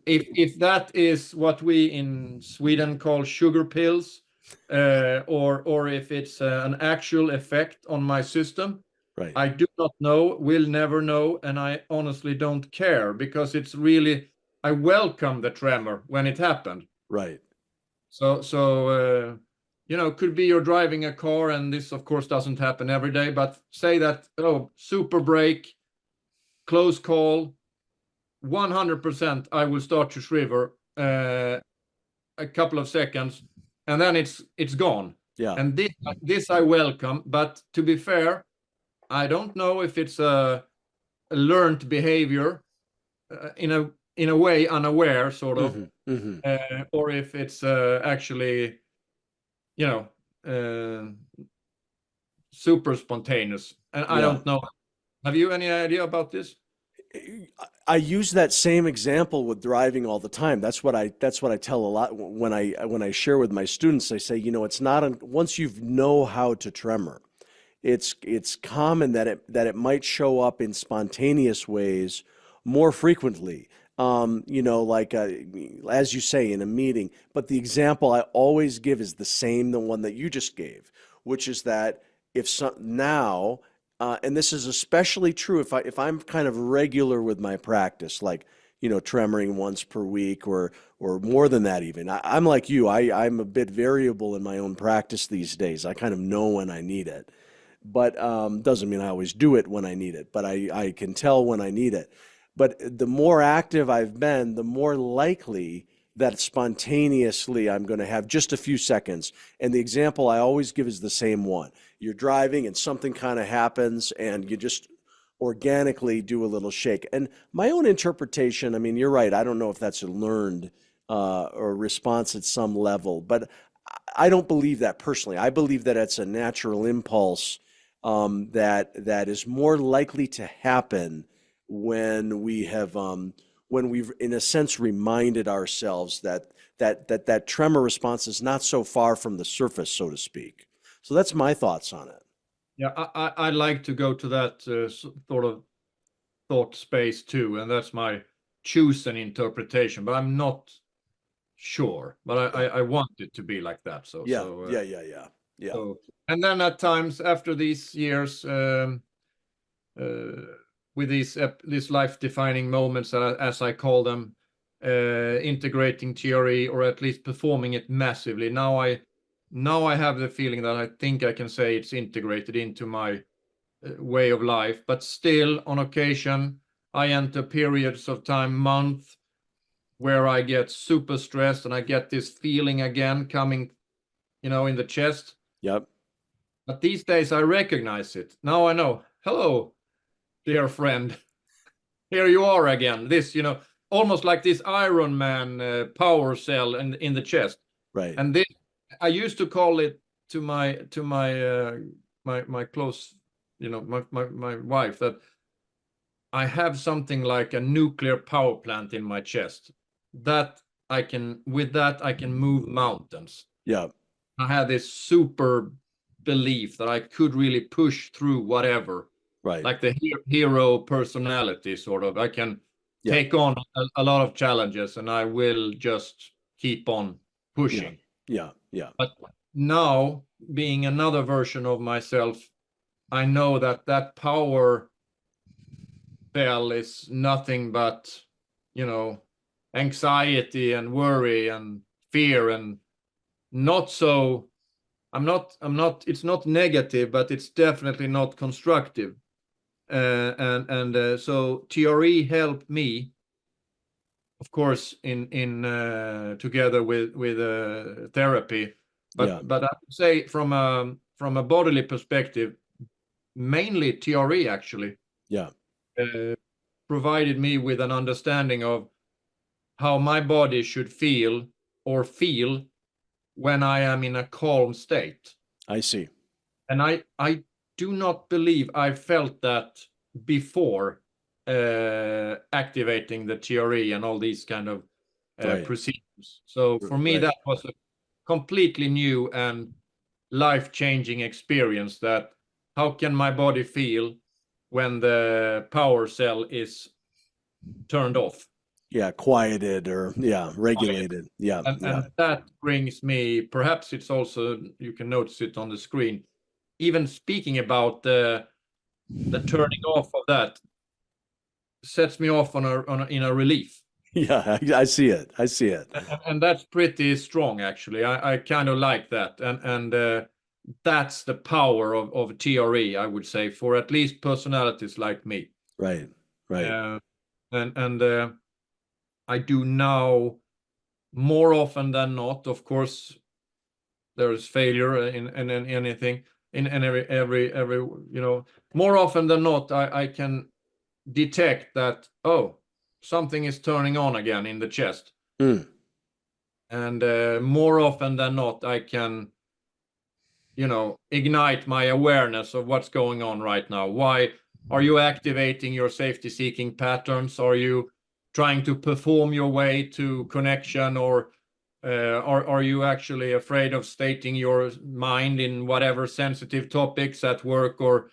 If that is what we in Sweden call sugar pills, or if it's an actual effect on my system, right, I do not know, will never know, and I honestly don't care, because it's really, I welcome the tremor when it happened. right. So could be you're driving a car, and this of course doesn't happen every day, but say that, super brake, close call, 100% I will start to shiver a couple of seconds, and then it's gone. Yeah. And this I welcome, but to be fair, I don't know if it's a learned behavior, in a way unaware, sort of, or if it's actually, super spontaneous. And I don't know. Have you any idea about this? I use that same example with driving all the time. That's what I tell a lot when I share with my students. I say, it's not once you know how to tremor, it's common that it might show up in spontaneous ways more frequently. Like as you say, in a meeting. But the example I always give is the one that you just gave, which is that now. And this is especially true if I'm kind of regular with my practice, like, tremoring once per week or more than that even. I'm like you. I'm a bit variable in my own practice these days. I kind of know when I need it, but doesn't mean I always do it when I need it, but I can tell when I need it. But the more active I've been, the more likely that spontaneously I'm going to have just a few seconds. And the example I always give is the same one. You're driving and something kind of happens and you just organically do a little shake. And my own interpretation, I mean, you're right. I don't know if that's a learned or response at some level, but I don't believe that personally. I believe that it's a natural impulse that is more likely to happen when we've in a sense reminded ourselves that tremor response is not so far from the surface, so to speak. So that's my thoughts on it. Yeah, I like to go to that sort of thought space too, and that's my chosen interpretation, but I'm not sure, but I want it to be like that. So yeah. So, and then at times after these years, with these life-defining moments, as I call them, integrating TRE, or at least performing it massively. Now I have the feeling that I think I can say it's integrated into my way of life, but still on occasion I enter periods of time, month, where I get super stressed and I get this feeling again coming, in the chest. Yep. But these days I recognize it. Now I know, hello, dear friend, here you are again. This, almost like this Iron Man power cell in the chest. Right. And this, I used to call it to my close, my wife, that I have something like a nuclear power plant in my chest. That with that I can move mountains. Yeah. I had this super belief that I could really push through whatever, Right. like the hero personality sort of. I can Yeah. take on a lot of challenges and I will just keep on pushing. Yeah. Yeah. But now, being another version of myself, I know that that power cell is nothing but, you know, anxiety and worry and fear, and not so, it's not negative, but it's definitely not constructive. So TRE helped me, of course, in together with therapy, Yeah. but I would say from a bodily perspective, mainly TRE actually Yeah. provided me with an understanding of how my body should feel when I am in a calm state. I see. And I do not believe I felt that before activating the TRE and all these kind of Right. procedures. So for me, Right. that was a completely new and life-changing experience. That how can my body feel when the power cell is turned off? Yeah. Quieted or regulated. Yeah. And that brings me, perhaps it's also, you can notice it on the screen, even speaking about the turning off of that sets me off in a relief. Yeah. I see it. I see it. And that's pretty strong, actually. I kind of like that. And that's the power of TRE, I would say, for at least personalities like me. Right. Right. And I do now, more often than not, of course, there is failure in anything, in every, more often than not, I can detect that, oh, something is turning on again in the chest. Mm. And more often than not, I can, ignite my awareness of what's going on right now. Why are you activating your safety-seeking patterns? Are you trying to perform your way to connection, or are you actually afraid of stating your mind in whatever sensitive topics at work, or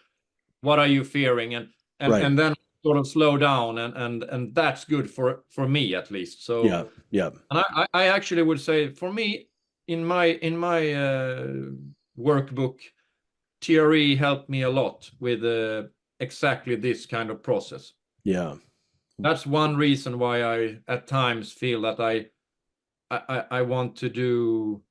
what are you fearing? And then sort of slow down, and that's good for me, at least. So yeah. And I actually would say, for me, in my workbook, TRE helped me a lot with exactly this kind of process. Yeah. That's one reason why I at times feel that I want to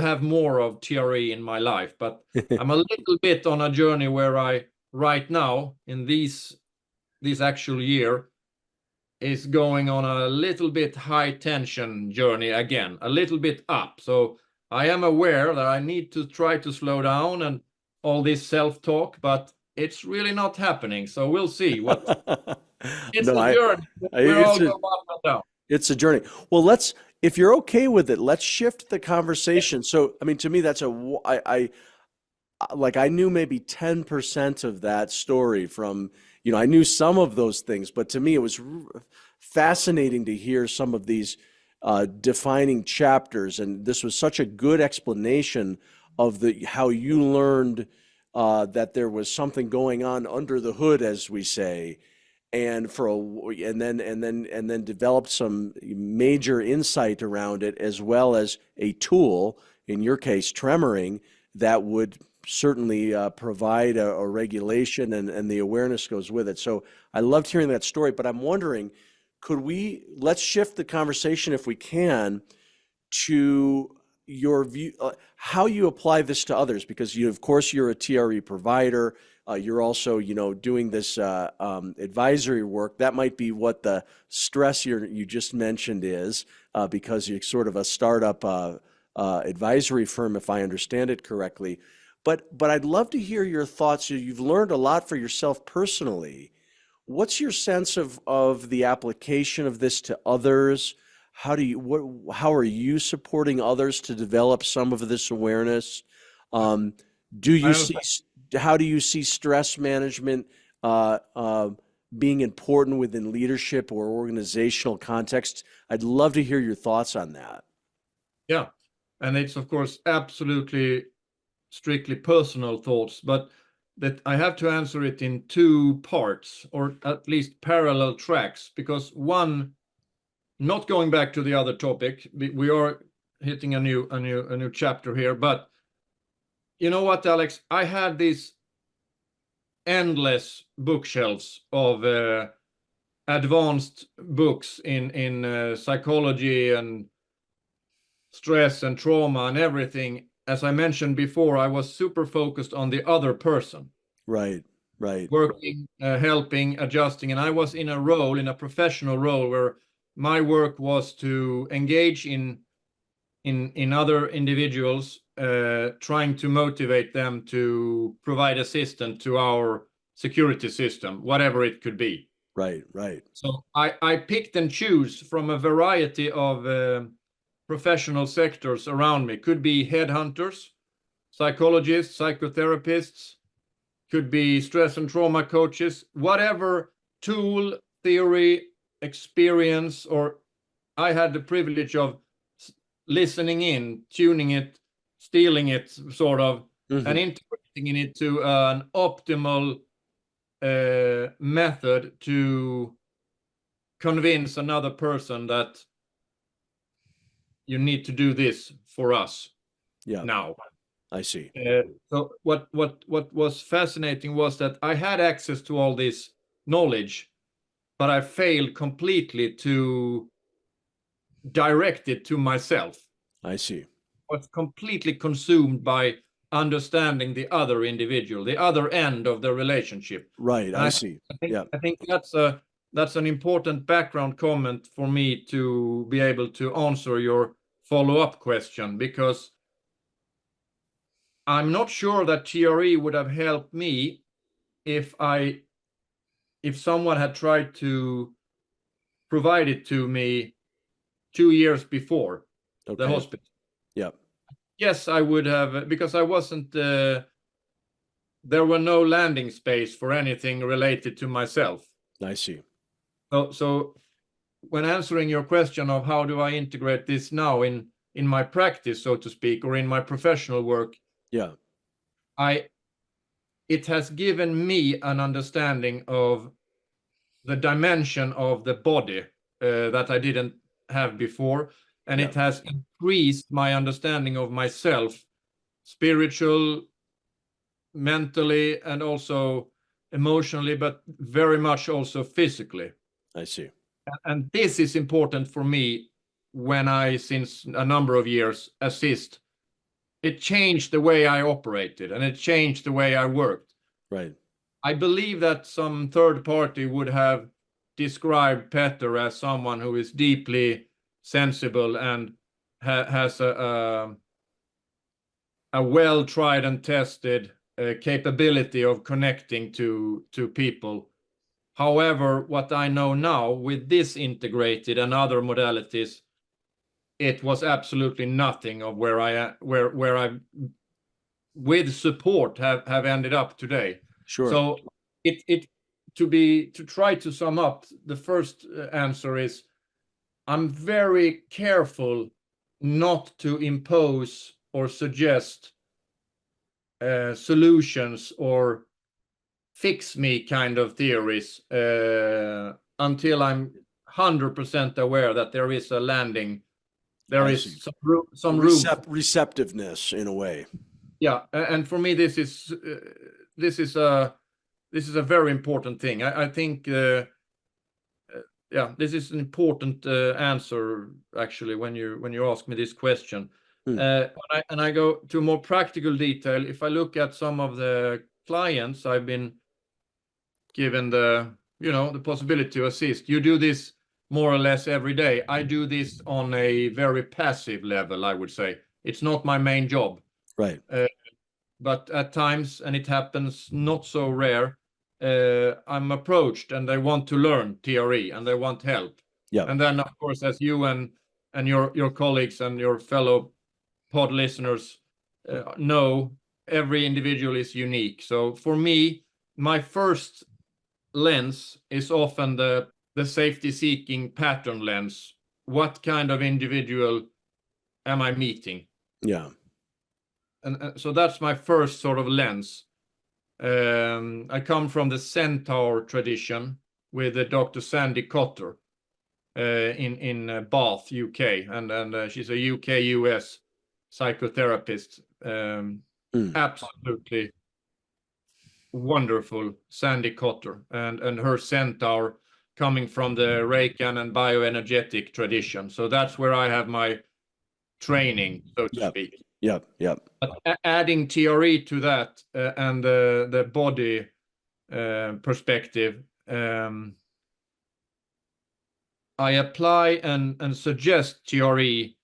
have more of TRE in my life, but I'm a little bit on a journey where I right now in this actual year is going on a little bit high tension journey again, a little bit up. So I am aware that I need to try to slow down and all this self-talk, but it's really not happening. So we'll see what it's No, a journey. We're all going up and down. It's a journey. Well, if you're okay with it, let's shift the conversation. So, I mean, to me, that's I knew maybe 10% of that story from, I knew some of those things, but to me, it was fascinating to hear some of these defining chapters. And this was such a good explanation of how you learned that there was something going on under the hood, as we say, and then developed some major insight around it, as well as a tool, in your case, tremoring, that would certainly provide a regulation, and the awareness goes with it. So I loved hearing that story, but I'm wondering, let's shift the conversation, if we can, to your view, how you apply this to others, because of course, you're a TRE provider. You're also, doing this advisory work. That might be what the stress you just mentioned is, because you're sort of a startup advisory firm, if I understand it correctly. But I'd love to hear your thoughts. You've learned a lot for yourself personally. What's your sense of the application of this to others? How are you supporting others to develop some of this awareness? How do you see stress management being important within leadership or organizational context. I'd love to hear your thoughts on that. Yeah, and it's of course absolutely strictly personal thoughts, but that I have to answer it in two parts, or at least parallel tracks, because one, not going back to the other topic, we are hitting a new chapter here, but you know what, Alex, I had these endless bookshelves of advanced books in psychology and stress and trauma and everything. As I mentioned before, I was super focused on the other person. Right. Working, helping, adjusting. And I was in a professional role where my work was to engage in other individuals, trying to motivate them to provide assistance to our security system, whatever it could be. Right. So I picked and choose from a variety of professional sectors around me. Could be headhunters, psychologists, psychotherapists, could be stress and trauma coaches, whatever tool, theory, experience, or I had the privilege of listening in, tuning it, stealing it, sort of, and integrating it to an optimal method to convince another person that you need to do this for us now. I see. So what was fascinating was that I had access to all this knowledge, but I failed completely to direct it to myself. I see. I was completely consumed by understanding the other individual, the other end of the relationship. Right. I see. I think that's an important background comment for me to be able to answer your follow-up question, because I'm not sure that TRE would have helped me if someone had tried to provide it to me 2 years before the hospital. Yep. Yes, I would have, because I wasn't, there were no landing space for anything related to myself. I see. So when answering your question of how do I integrate this now in my practice, so to speak, or in my professional work, yeah, it has given me an understanding of the dimension of the body that I didn't have before, and it has increased my understanding of myself, spiritual, mentally, and also emotionally, but very much also physically. I see. And this is important for me when I, since a number of years, assist. It changed the way I operated, and it changed the way I worked. Right. I believe that some third party would have described Petter as someone who is deeply sensible and has a well tried and tested capability of connecting to people. However, what I know now with this integrated and other modalities, it was absolutely nothing of where I with support have ended up today. Sure. So to try to sum up, the first answer is I'm very careful not to impose or suggest solutions or fix me kind of theories until I'm 100% aware that there is a landing. There is some room. Receptiveness in a way. Yeah, and for me, this is a very important thing. I think, this is an important answer actually when you ask me this question. And I go to more practical detail. If I look at some of the clients I've been given the possibility to assist, you do this more or less every day. I do this on a very passive level, I would say. It's not my main job. Right. But at times, and it happens not so rare, I'm approached and they want to learn TRE and they want help. Yeah. And then, of course, as you and your colleagues and your fellow pod listeners know, every individual is unique. So for me, my first lens is often the safety-seeking pattern lens. What kind of individual am I meeting? Yeah. And so that's my first sort of lens. I come from the Centaur tradition with Dr. Sandy Cotter in Bath, UK, and she's a UK-US psychotherapist. Absolutely wonderful, Sandy Cotter, and her Centaur coming from the Reikan and bioenergetic tradition. So that's where I have my training, so to speak. Yep. But adding TRE to that and the body perspective, I apply and suggest TRE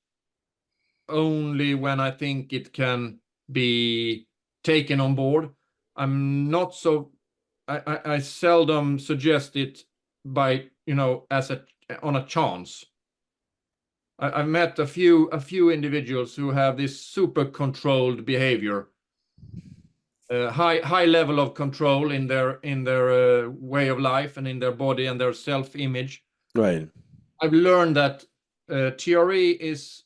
only when I think it can be taken on board. I'm not so. I seldom suggest it by on a chance. I've met a few individuals who have this super controlled behavior, high level of control in their way of life and in their body and their self-image. Right. I've learned that TRE is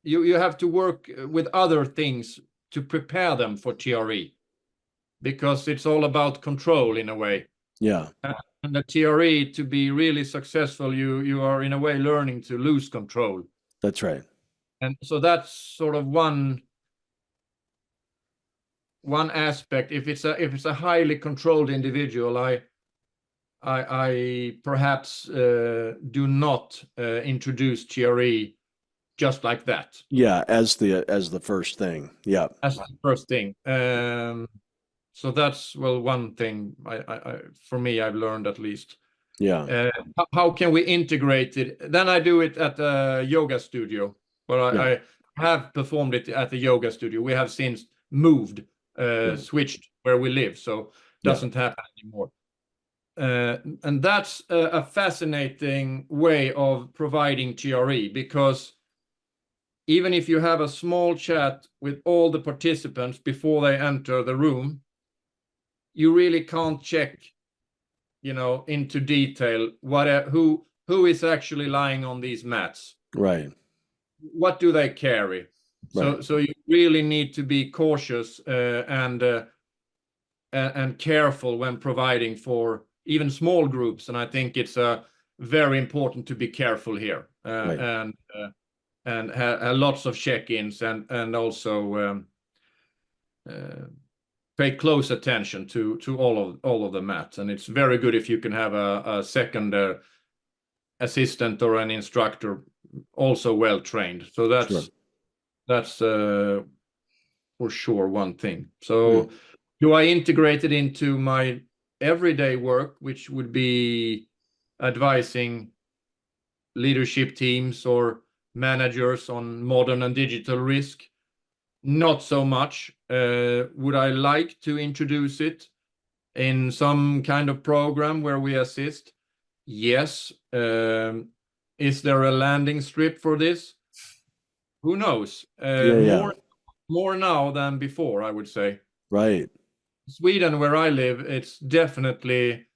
you have to work with other things to prepare them for TRE, because it's all about control in a way. Yeah. And the TRE, to be really successful, you are in a way learning to lose control. That's right. And so that's sort of one aspect. If it's a highly controlled individual, I perhaps do not introduce TRE just like that. Yeah, as the first thing. Yeah. As the first thing. So that's, well, one thing for me, I've learned at least. Yeah. How can we integrate it? Then I do it at a yoga studio, where I have performed it at the yoga studio. We have since moved, switched where we live, so doesn't happen anymore. And that's a fascinating way of providing TRE, because even if you have a small chat with all the participants before they enter the room, you really can't check, into detail who is actually lying on these mats. Right. What do they carry? Right. So you really need to be cautious and careful when providing for even small groups. And I think it's very important to be careful here, and lots of check-ins and also pay close attention to all of the mats. And it's very good if you can have a second assistant or an instructor also well trained. So that's for sure one thing. So do I integrate it into my everyday work, which would be advising leadership teams or managers on modern and digital risk? Not so much. Would I like to introduce it in some kind of program where we assist? Yes. Is there a landing strip for this? Who knows? More now than before, I would say. Right. Sweden, where I live, it's definitely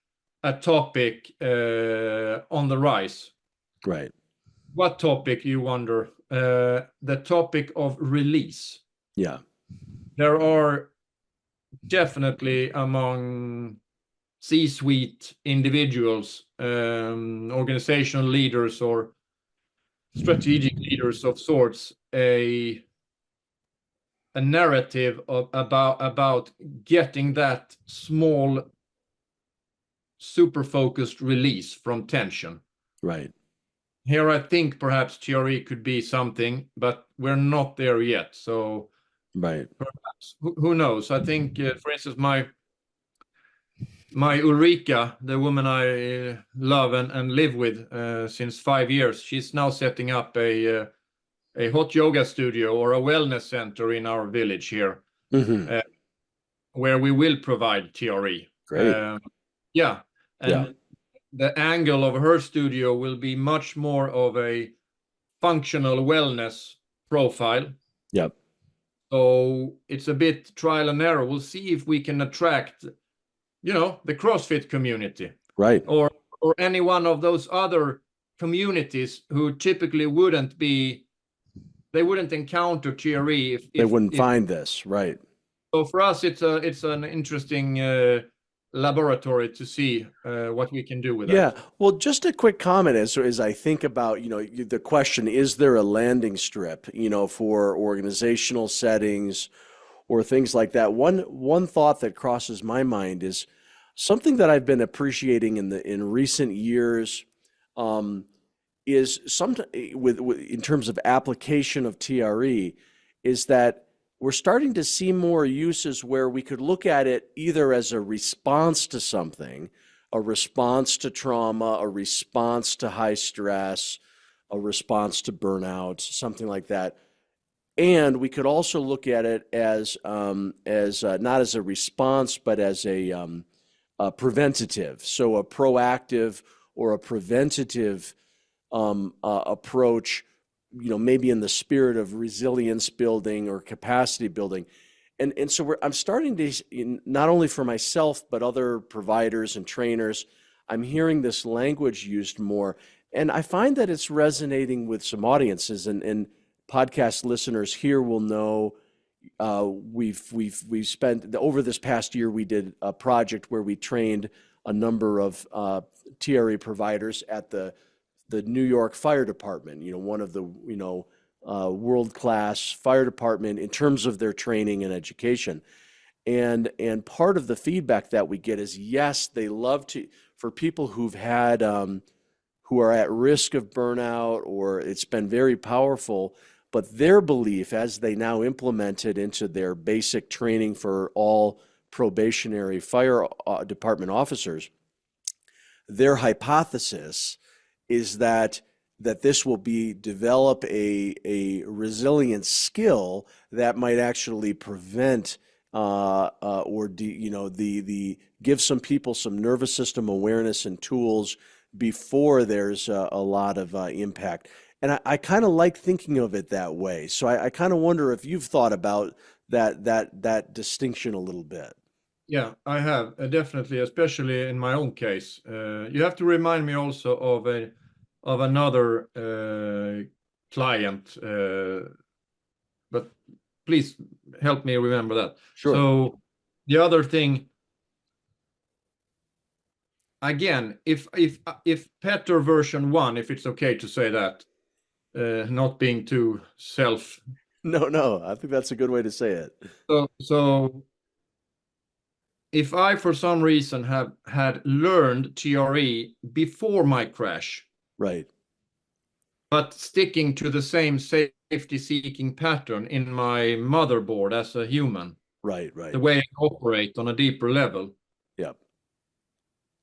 a topic on the rise. Right. What topic, you wonder? The topic of release. Yeah. There are definitely among C-suite individuals, organizational leaders or strategic leaders of sorts, a narrative about getting that small, super focused release from tension. Right. Here, I think perhaps TRE could be something, but we're not there yet. So, right. Perhaps who knows? I think, for instance, my Ulrika, the woman I love and live with since 5 years, she's now setting up a hot yoga studio or a wellness center in our village here, where we will provide TRE. Great. The angle of her studio will be much more of a functional wellness profile. the CrossFit community, Right. or any one of those other communities who typically wouldn't encounter TRE if They wouldn't find this, right? So for us, it's an interesting laboratory to see what we can do with Yeah. that. Well, just a quick comment as I think about, the question, is there a landing strip, for organizational settings or things like that? One thought that crosses my mind is something that I've been appreciating in recent years, is in terms of application of TRE, is that we're starting to see more uses where we could look at it either as a response to something, a response to trauma, a response to high stress, a response to burnout, something like that. And we could also look at it as not as a response, but as a preventative. So a proactive or a preventative approach, maybe in the spirit of resilience building or capacity building. And so I'm starting to, not only for myself, but other providers and trainers, I'm hearing this language used more. And I find that it's resonating with some audiences, and podcast listeners here will know we've spent, over this past year, we did a project where we trained a number of TRE providers at the New York Fire Department, one of the, world-class fire department in terms of their training and education. And part of the feedback that we get is, yes, they love to, for people who've had, who are at risk of burnout, or it's been very powerful, but their belief, as they now implement it into their basic training for all probationary fire department officers, their hypothesis is that this will develop a resilient skill that might actually prevent or give some people some nervous system awareness and tools before there's a lot of impact. And I kind of like thinking of it that way. So I kind of wonder if you've thought about that distinction a little bit. Yeah, I have, definitely, especially in my own case. You have to remind me also of another client, but please help me remember that. Sure. So the other thing, again, if Petter version 1, if it's okay to say that, not being too self. No, I think that's a good way to say it. So if I, for some reason, had learned TRE before my crash, right, but sticking to the same safety-seeking pattern in my motherboard as a human, right, the way I operate on a deeper level, yep,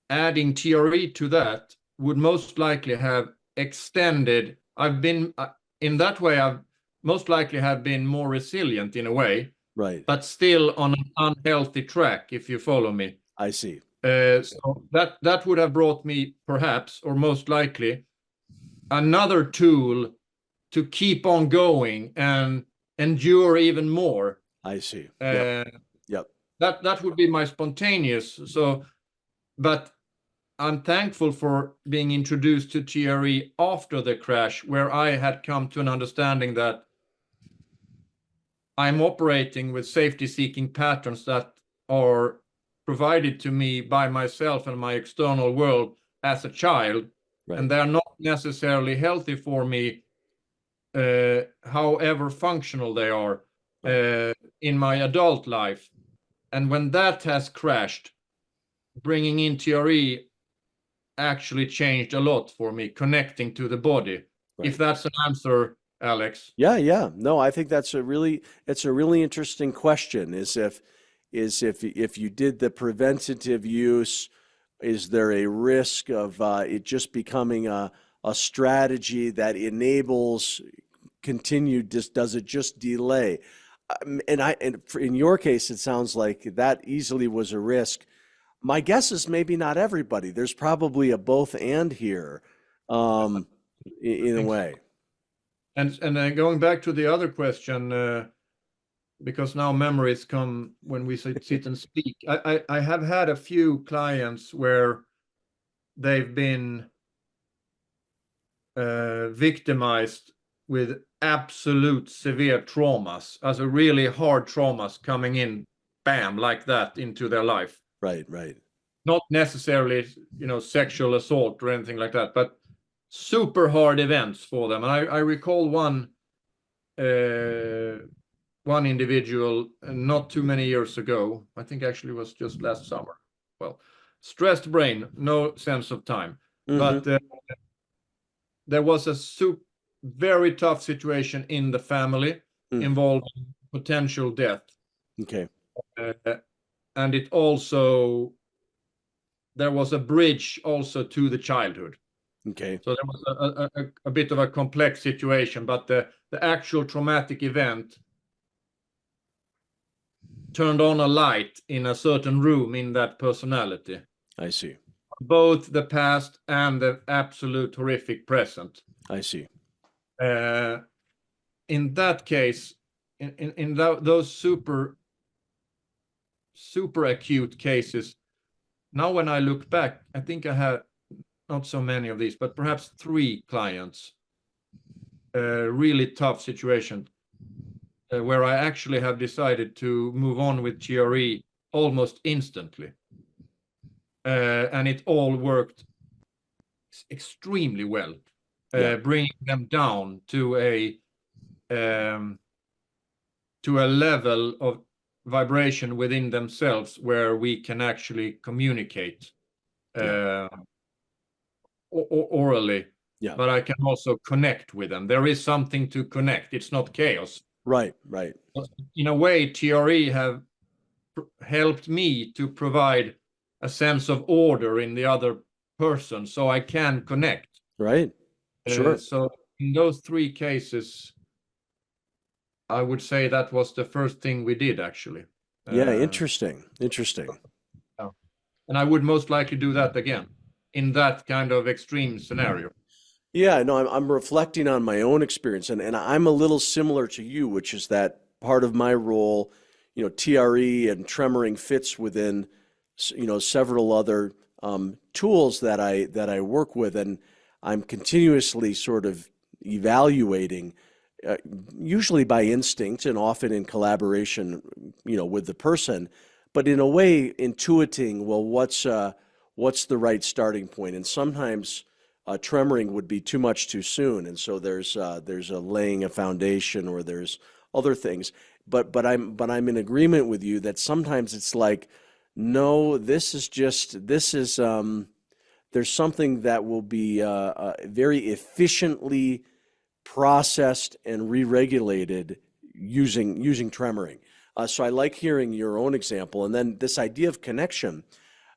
adding TRE to that would most likely have extended. I've been in that way. I've most likely have been more resilient in a way. right, But still on an unhealthy track, if you follow me. I see. So that would have brought me, perhaps, or most likely, another tool to keep on going and endure even more. I see. Yep. That would be my spontaneous. So, but I'm thankful for being introduced to TRE after the crash, where I had come to an understanding that I'm operating with safety-seeking patterns that are provided to me by myself and my external world as a child, right, and they're not necessarily healthy for me, however functional they are, right, in my adult life. And when that has crashed, bringing in TRE actually changed a lot for me, connecting to the body. Right. If that's an answer, Alex. Yeah. No, I think it's a really interesting question. Is if you did the preventative use, is there a risk of it just becoming a strategy that enables continued? Does it just delay? And in your case, it sounds like that easily was a risk. My guess is maybe not everybody. There's probably a both and here, in a way. And then going back to the other question, because now memories come when we sit and speak. I have had a few clients where they've been victimized with absolute severe traumas, as a really hard traumas coming in, bam, like that into their life. Right, right. Not necessarily, sexual assault or anything like that, but super hard events for them. And I recall one individual not too many years ago. I think actually it was just last summer. Well, stressed brain, no sense of time. But there was a very tough situation in the family involving potential death. Okay. And it also, there was a bridge also to the childhood. Okay. So there was a bit of a complex situation, but the actual traumatic event turned on a light in a certain room in that personality. I see. Both the past and the absolute horrific present. I see. In that case, in those super acute cases, now when I look back, I think I had not so many of these, but perhaps 3 clients, really tough situation, where I actually have decided to move on with TRE almost instantly. And it all worked extremely well, bringing them down to a level of vibration within themselves where we can actually communicate orally, but I can also connect with them. There is something to connect. It's not chaos. Right, right. In a way, TRE have helped me to provide a sense of order in the other person, so I can connect. Right. Sure. So in those 3 cases, I would say that was the first thing we did, actually. Yeah, interesting. And I would most likely do that again in that kind of extreme scenario. Yeah, no, I'm reflecting on my own experience, and I'm a little similar to you, which is that part of my role, TRE and tremoring fits within, several other tools that I work with, and I'm continuously sort of evaluating, usually by instinct and often in collaboration, with the person, but in a way intuiting, well, what's the right starting point, and sometimes tremoring would be too much too soon, and so there's a laying a foundation, or there's other things. But I'm in agreement with you that sometimes it's like, no, there's something that will be very efficiently processed and re-regulated using tremoring. So I like hearing your own example, and then this idea of connection.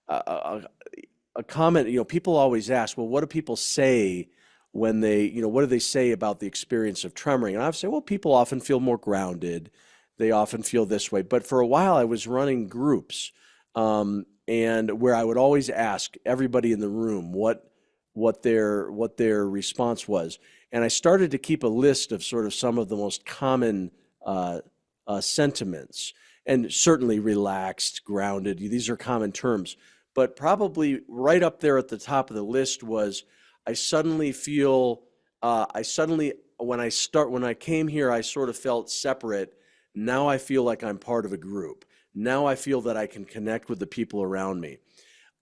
A comment, people always ask, well, what do people say when they, what do they say about the experience of tremoring? And I would say, well, people often feel more grounded. They often feel this way. But for a while, I was running groups, and where I would always ask everybody in the room what their response was. And I started to keep a list of sort of some of the most common sentiments, and certainly relaxed, grounded. These are common terms. But probably right up there at the top of the list was, I suddenly feel, when I came here, I sort of felt separate. Now I feel like I'm part of a group. Now I feel that I can connect with the people around me.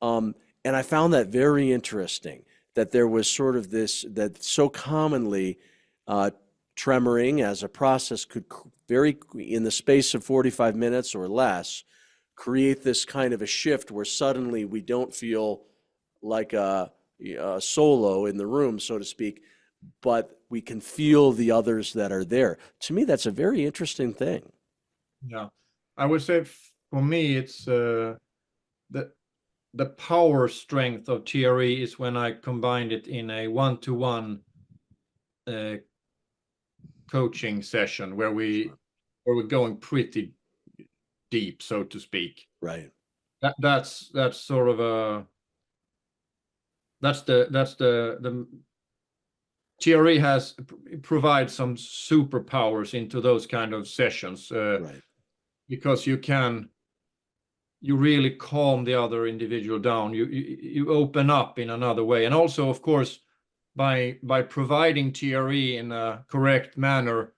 And I found that very interesting, that there was sort of this, that so commonly tremoring as a process could in the space of 45 minutes or less, create this kind of a shift where suddenly we don't feel like a solo in the room, so to speak, but we can feel the others that are there. To me, that's a very interesting thing. Yeah, I would say for me, it's the power strength of TRE is when I combined it in a one-to-one coaching session where we're going pretty deep, so to speak. Right. That's sort of a that's the TRE provides some superpowers into those kind of sessions. Right. because you really calm the other individual down. You open up in another way. And also, of course, by providing TRE in a correct manner,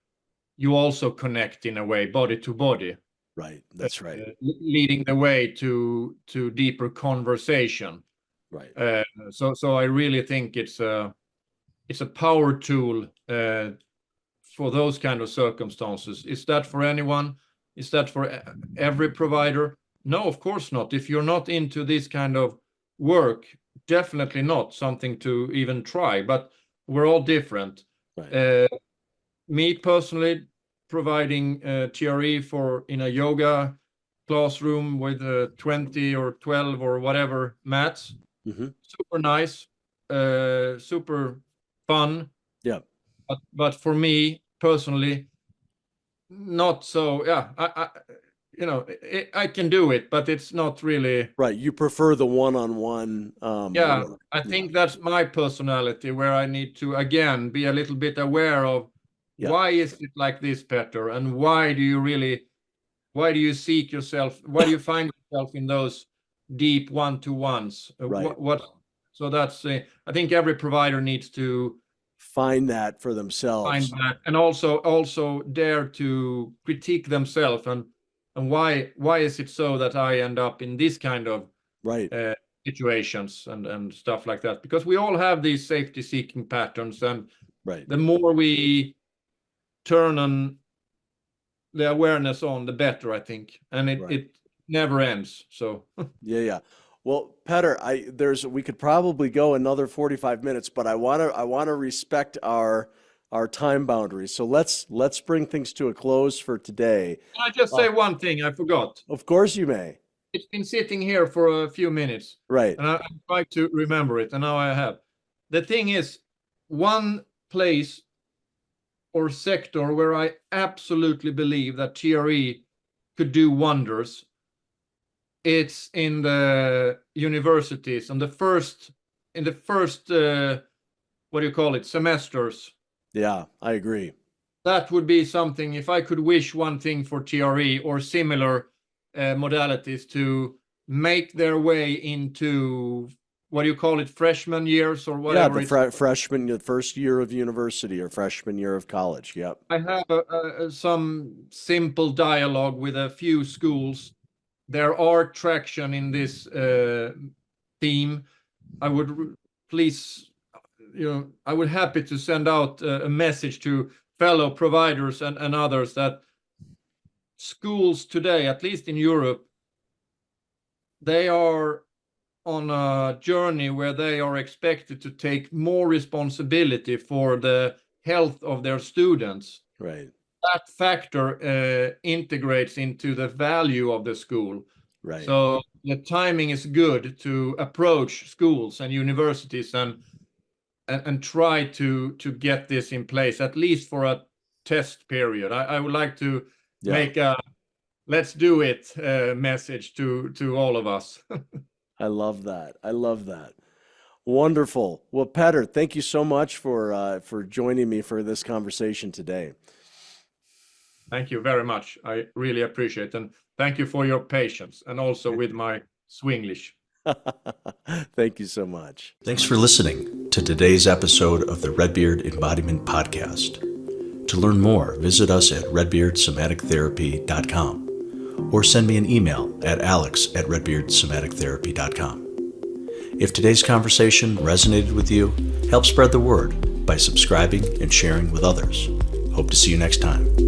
you also connect in a way, body to body. Right. That's right. Leading the way to deeper conversation. Right. So I really think it's a power tool for those kind of circumstances. Is that for anyone? Is that for every provider? No, of course not. If you're not into this kind of work, definitely not something to even try, but we're all different. Right. Me personally, providing TRE in a yoga classroom with 20 or 12 or whatever mats, super nice, super fun. Yeah. But for me personally, not so. Yeah, I can do it, but it's not really. Right. You prefer the one-on-one. Work. I think that's my personality, where I need to, again, be a little bit aware of why is it like this, Petter, and why do you seek yourself? Why do you find yourself in those deep one-to-ones? Right. So that's, I think every provider needs to find that for themselves. Find that, and also dare to critique themselves and why is it so that I end up in this kind of situations and stuff like that, because we all have these safety seeking patterns, and the more we turn on the awareness on, the better, I think, and it never ends. So yeah. Well, Petter, we could probably go another 45 minutes, but I want to respect our time boundaries. So let's bring things to a close for today. Can I just say one thing? I forgot. Of course you may. It's been sitting here for a few minutes. Right. And I tried to remember it, and now I have. The thing is, one place or sector where I absolutely believe that TRE could do wonders, it's in the universities, in the first what do you call it, semesters. Yeah, I agree. That would be something, if I could wish one thing for TRE or similar modalities to make their way into, what do you call it, freshman years or whatever. Yeah, the first year of university or freshman year of college. Yep. I have some simple dialogue with a few schools. There are traction in this theme. I would I would happy to send out a message to fellow providers and others that schools today, at least in Europe, they are on a journey where they are expected to take more responsibility for the health of their students. Right. That factor integrates into the value of the school. Right. So the timing is good to approach schools and universities and try to get this in place, at least for a test period. I would like to make a let's do it message to all of us. I love that. Wonderful. Well, Petter, thank you so much for joining me for this conversation today. Thank you very much. I really appreciate it. And thank you for your patience, and also with my Swinglish. Thank you so much. Thanks for listening to today's episode of the Redbeard Embodiment Podcast. To learn more, visit us at redbeardsomatictherapy.com or send me an email at alex@redbeardsomatictherapy.com. If today's conversation resonated with you, help spread the word by subscribing and sharing with others. Hope to see you next time.